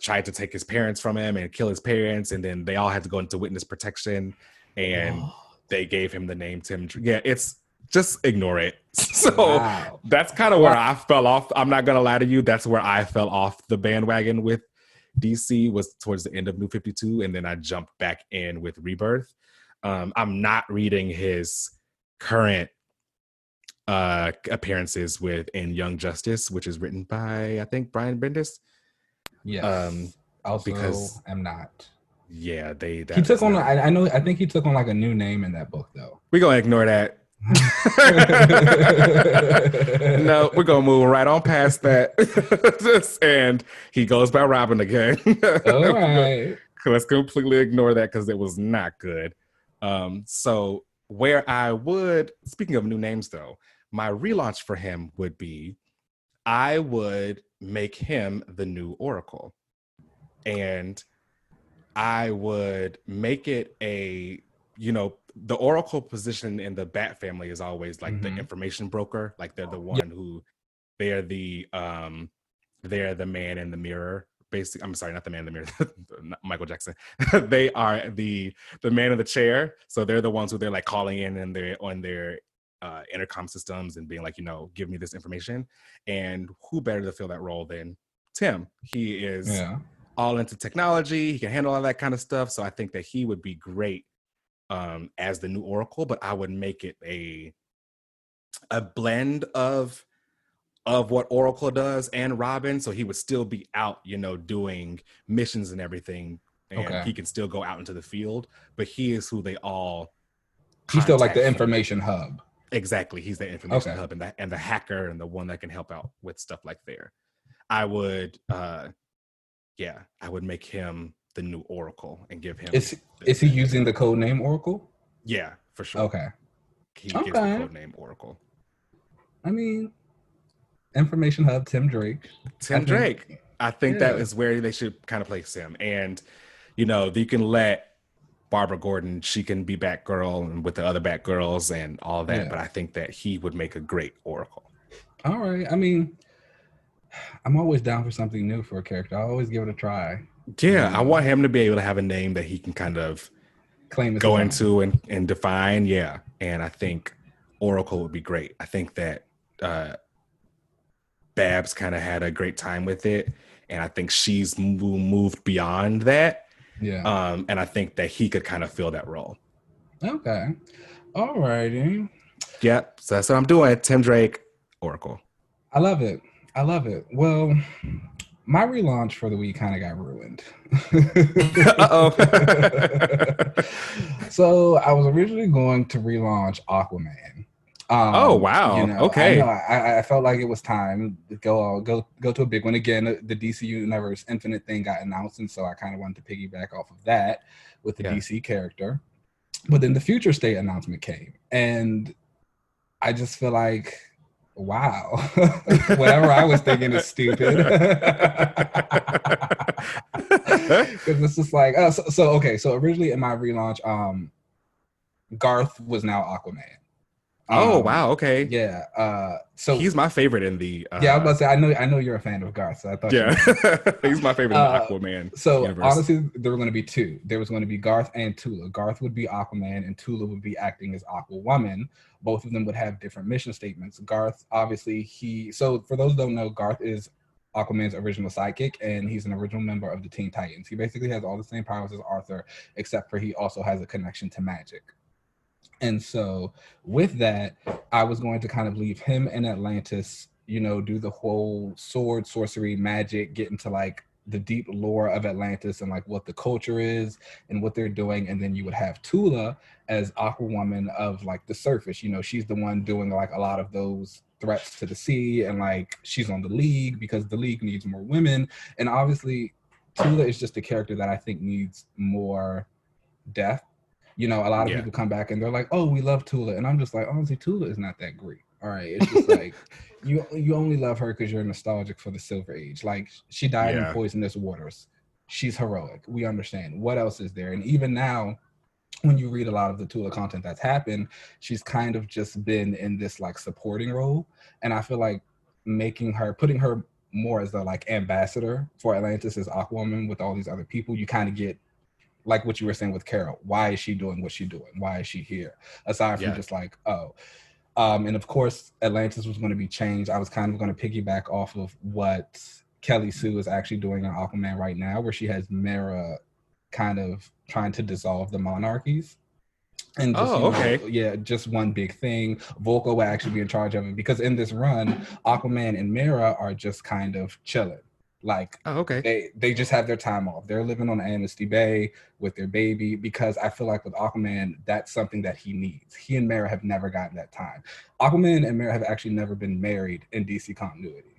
tried to take his parents from him and kill his parents, and then they all had to go into witness protection, and they gave him the name Tim. Yeah, it's just ignore it. So that's kind of where I fell off. I'm not gonna lie to you. That's where I fell off the bandwagon with DC, was towards the end of New 52, and then I jumped back in with Rebirth. I'm not reading his current appearances in Young Justice, which is written by I think Brian Bendis. Yes. Also, because I'm not. Yeah, he took on. I think he took on like a new name in that book, though. We're gonna ignore that. No, we're gonna move right on past that. And he goes by Robin again. All right. Let's completely ignore that because it was not good. So where I would, speaking of new names though, my relaunch for him would be I would make him the new Oracle. And I would make it a, the Oracle position in the Bat family is always like the information broker. Like they're the one who they're the man in the mirror. Basically, I'm sorry, not the man in the mirror, Michael Jackson. They are the man in the chair. So they're the ones who they're like calling in and they're on their intercom systems and being like, give me this information. And who better to fill that role than Tim? He is all into technology. He can handle all that kind of stuff. So I think that he would be great as the new Oracle, but I would make it a blend of what Oracle does and Robin. So he would still be out, doing missions and everything. And he can still go out into the field, but he is who they all He's still like the information hub. Exactly. He's the information hub and the hacker and the one that can help out with stuff like there. I would I would make him the new Oracle and give him. Is he using the code name Oracle? Yeah, for sure. Okay. He gives the code name Oracle. I mean, information hub, Tim Drake. I think that is where they should kind of place him. And, you can let Barbara Gordon, she can be Batgirl and with the other Batgirls and all that. Yeah. But I think that he would make a great Oracle. All right. I mean, I'm always down for something new for a character. I always give it a try. Yeah, I want him to be able to have a name that he can kind of claim go into and define. Yeah, and I think Oracle would be great. I think that Babs kind of had a great time with it, and I think she's moved beyond that. Yeah. And I think that he could kind of fill that role. Okay. All righty. Yep. So that's what I'm doing. Tim Drake, Oracle. I love it. Well, my relaunch for the week kind of got ruined. Uh-oh. So I was originally going to relaunch Aquaman. Oh wow! Okay. I felt like it was time to go to a big one again. The DC Universe Infinite thing got announced, and so I kind of wanted to piggyback off of that with the DC character. But then the Future State announcement came, and I just feel like, wow, whatever I was thinking is stupid. Because it's just like, so originally in my relaunch, Garth was now Aquaman. Oh wow! Okay. Yeah. So he's my favorite in the. I was about to say I know you're a fan of Garth, so I thought. Yeah, he's my favorite in the Aquaman. So universe. Honestly, there were going to be two. There was going to be Garth and Tula. Garth would be Aquaman, and Tula would be acting as Aquawoman. Both of them would have different mission statements. Garth, obviously, so for those who don't know, Garth is Aquaman's original sidekick, and he's an original member of the Teen Titans. He basically has all the same powers as Arthur, except for he also has a connection to magic. And so with that, I was going to kind of leave him in Atlantis, do the whole sword, sorcery, magic, get into like the deep lore of Atlantis and like what the culture is and what they're doing. And then you would have Tula as Aquawoman of like the surface. She's the one doing like a lot of those threats to the sea, and like she's on the League because the League needs more women. And obviously Tula is just a character that I think needs more depth. A lot of people come back and they're like, oh, we love Tula. And I'm just like, honestly, Tula is not that great. All right. It's just like, you only love her because you're nostalgic for the Silver Age. Like, she died in poisonous waters. She's heroic. We understand. What else is there? And even now, when you read a lot of the Tula content that's happened, she's kind of just been in this like supporting role. And I feel like putting her more as the like ambassador for Atlantis as Aquaman with all these other people, you kind of get like what you were saying with Carol. Why is she doing what she's doing? Why is she here? Aside from just like, and of course, Atlantis was going to be changed. I was kind of going to piggyback off of what Kelly Sue is actually doing in Aquaman right now, where she has Mera kind of trying to dissolve the monarchies. And just, just one big thing. Volko will actually be in charge of it because in this run, Aquaman and Mera are just kind of chilling. Like Oh, okay. they just have their time off. They're living on Amnesty Bay with their baby because I feel like with Aquaman, that's something that he needs. He and Mara have never gotten that time. Aquaman and Mara have actually never been married in DC continuity.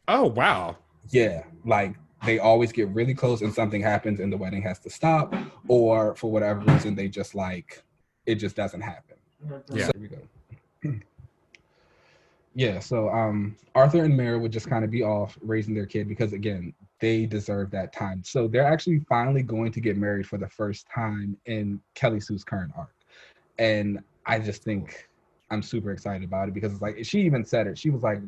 Oh, wow. Yeah, like they always get really close and something happens and the wedding has to stop, or for whatever reason they just like it just doesn't happen. Yeah. So here we go. Yeah, so Arthur and Mara would just kind of be off raising their kid because again, they deserve that time. So they're actually finally going to get married for the first time in Kelly Sue's current arc. And I just think I'm super excited about it because it's like she even said it. She was like,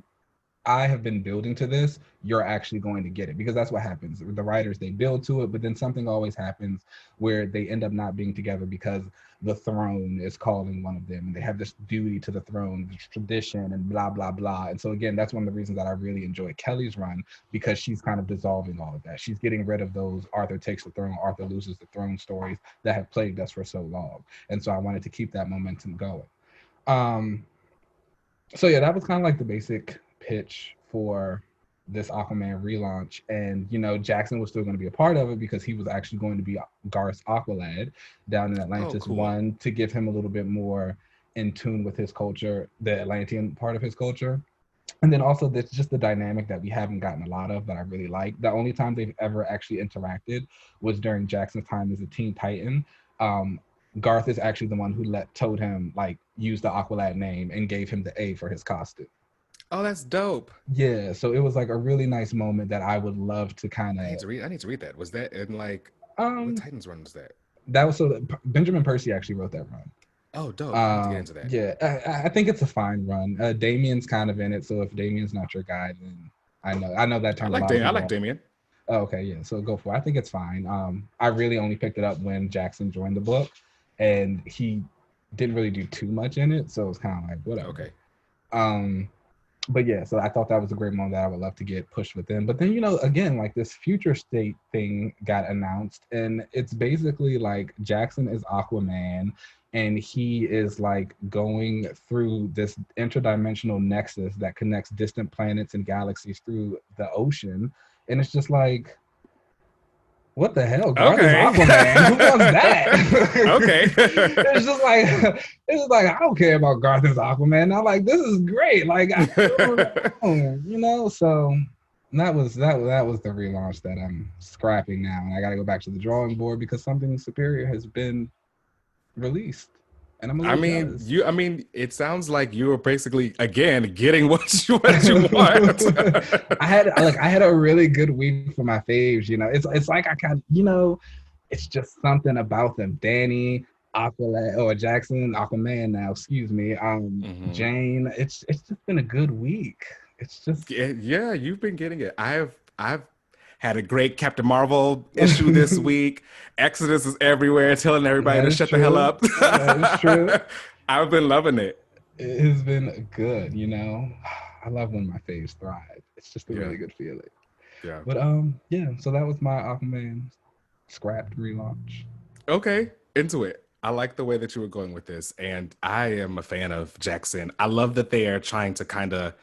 I have been building to this, you're actually going to get it, because that's what happens. The writers, they build to it, but then something always happens where they end up not being together because the throne is calling one of them and they have this duty to the throne, this tradition and blah, blah, blah. And so again, that's one of the reasons that I really enjoy Kelly's run, because she's kind of dissolving all of that. She's getting rid of those Arthur takes the throne, Arthur loses the throne stories that have plagued us for so long. And so I wanted to keep that momentum going. So yeah, that was kind of like the basic pitch for this Aquaman relaunch. And you know, Jackson was still going to be a part of it because he was actually going to be Garth's Aqualad down in Atlantis. cool. One, to give him a little bit more in tune with his culture, the Atlantean part of his culture. And then also there's just the dynamic that we haven't gotten a lot of that I really like. The only time they've ever actually interacted was during Jackson's time as a Teen Titan. Garth is actually the one who told him like use the Aqualad name and gave him the A for his costume. Oh, that's dope. Yeah, so it was like a really nice moment that I would love to kind of. I need to read that. Was that in like what Titans run was that? That was Benjamin Percy actually wrote that run. Oh, dope. I have to get into that. Yeah, I think it's a fine run. Damien's kind of in it, so if Damien's not your guy, then I know that term. I like Damien. Oh, okay, yeah. So go for it. I think it's fine. I really only picked it up when Jackson joined the book, and he didn't really do too much in it, so it's kind of like whatever. Okay. But yeah, so I thought that was a great moment that I would love to get pushed within. But then, you know, again, like this Future State thing got announced, and it's basically like Jackson is Aquaman, and he is like going through this interdimensional nexus that connects distant planets and galaxies through the ocean. And it's just like, what the hell? Garth is Aquaman. Who wants that? Okay. it's just like I don't care about Garth as Aquaman. I'm like, this is great. Like, you know. So that was the relaunch that I'm scrapping now, and I got to go back to the drawing board because something superior has been released. And I'm it sounds like you were basically again getting what you want. I had a really good week for my faves, you know. It's like I kind of, you know, it's just something about them. Danny, Aqualad, or Jackson, Aquaman now, excuse me. Jane. It's just been a good week. It's just yeah, you've been getting it. I've had a great Captain Marvel issue this week. Exodus is everywhere, telling everybody to shut the hell up. That is true. I've been loving it. It has been good, you know. I love when my faves thrive. It's just a really good feeling. Yeah. But yeah, so that was my Aquaman scrapped relaunch. Okay, into it. I like the way that you were going with this, and I am a fan of Jackson. I love that they are trying to kind of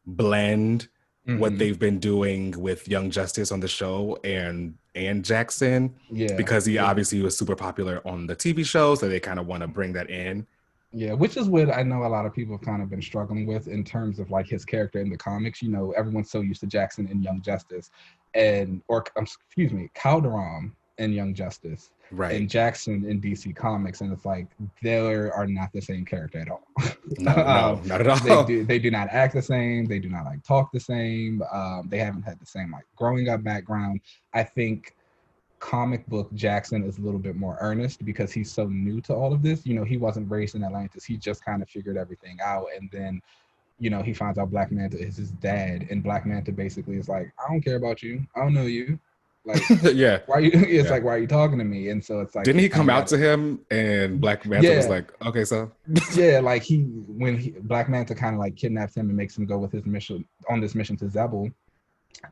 blend what they've been doing with Young Justice on the show and Jackson, because he obviously was super popular on the TV show, so they kind of want to bring that in. Yeah, which is what I know a lot of people have kind of been struggling with in terms of like his character in the comics. You know, everyone's so used to Jackson in Young Justice, Calderon in Young Justice, right, and Jackson in DC Comics, and it's like they are not the same character at all. No, not at all. They do not act the same. They do not like talk the same. They haven't had the same like growing up background. I think comic book Jackson is a little bit more earnest because he's so new to all of this. You know, he wasn't raised in Atlantis. He just kind of figured everything out, and then, you know, he finds out Black Manta is his dad, and Black Manta basically is like, I don't care about you. I don't know you. Like, yeah. Why are you? It's like, why are you talking to me? And so it's like, didn't he come out to him and Black Manta was like, okay, so yeah, like Black Manta kind of like kidnaps him and makes him go with his mission on this mission to Zebul,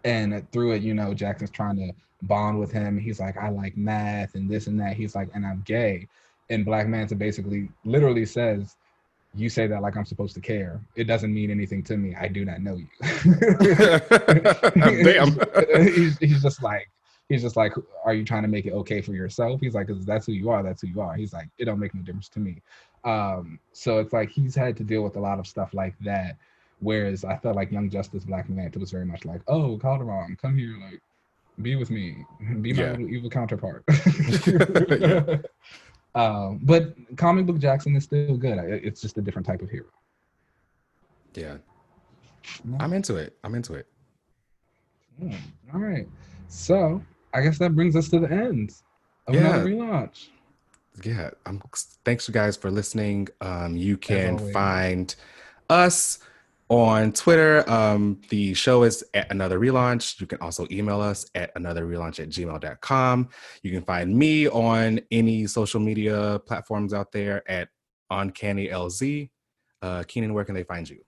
and through it, you know, Jackson's trying to bond with him. He's like, I like math and this and that. He's like, and I'm gay, and Black Manta basically literally says, you say that like I'm supposed to care. It doesn't mean anything to me. I do not know you. Damn. He's just like, are you trying to make it okay for yourself? He's like, because that's who you are. That's who you are. He's like, it don't make no difference to me. So it's like he's had to deal with a lot of stuff like that. Whereas I felt like Young Justice, Black Manta was very much like, oh, Calderon, come here, like, be with me, be my little evil counterpart. Yeah. But comic book Jackson is still good. It's just a different type of hero. Yeah. I'm into it. All right. So I guess that brings us to the end of another relaunch. Yeah. Thanks you guys for listening. You can find us on Twitter. The show is at Another Relaunch. You can also email us at anotherrelaunch@gmail.com. You can find me on any social media platforms out there at UncannyLZ. Keenan, where can they find you?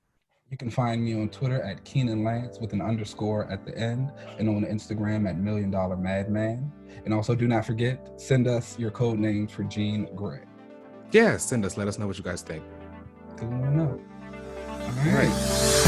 You can find me on Twitter at Keenan Lance with an underscore at the end, and on Instagram at $1 Million Madman. And also, do not forget, send us your code names for Jean Grey. Yeah, send us. Let us know what you guys think. Because we want to know. All right.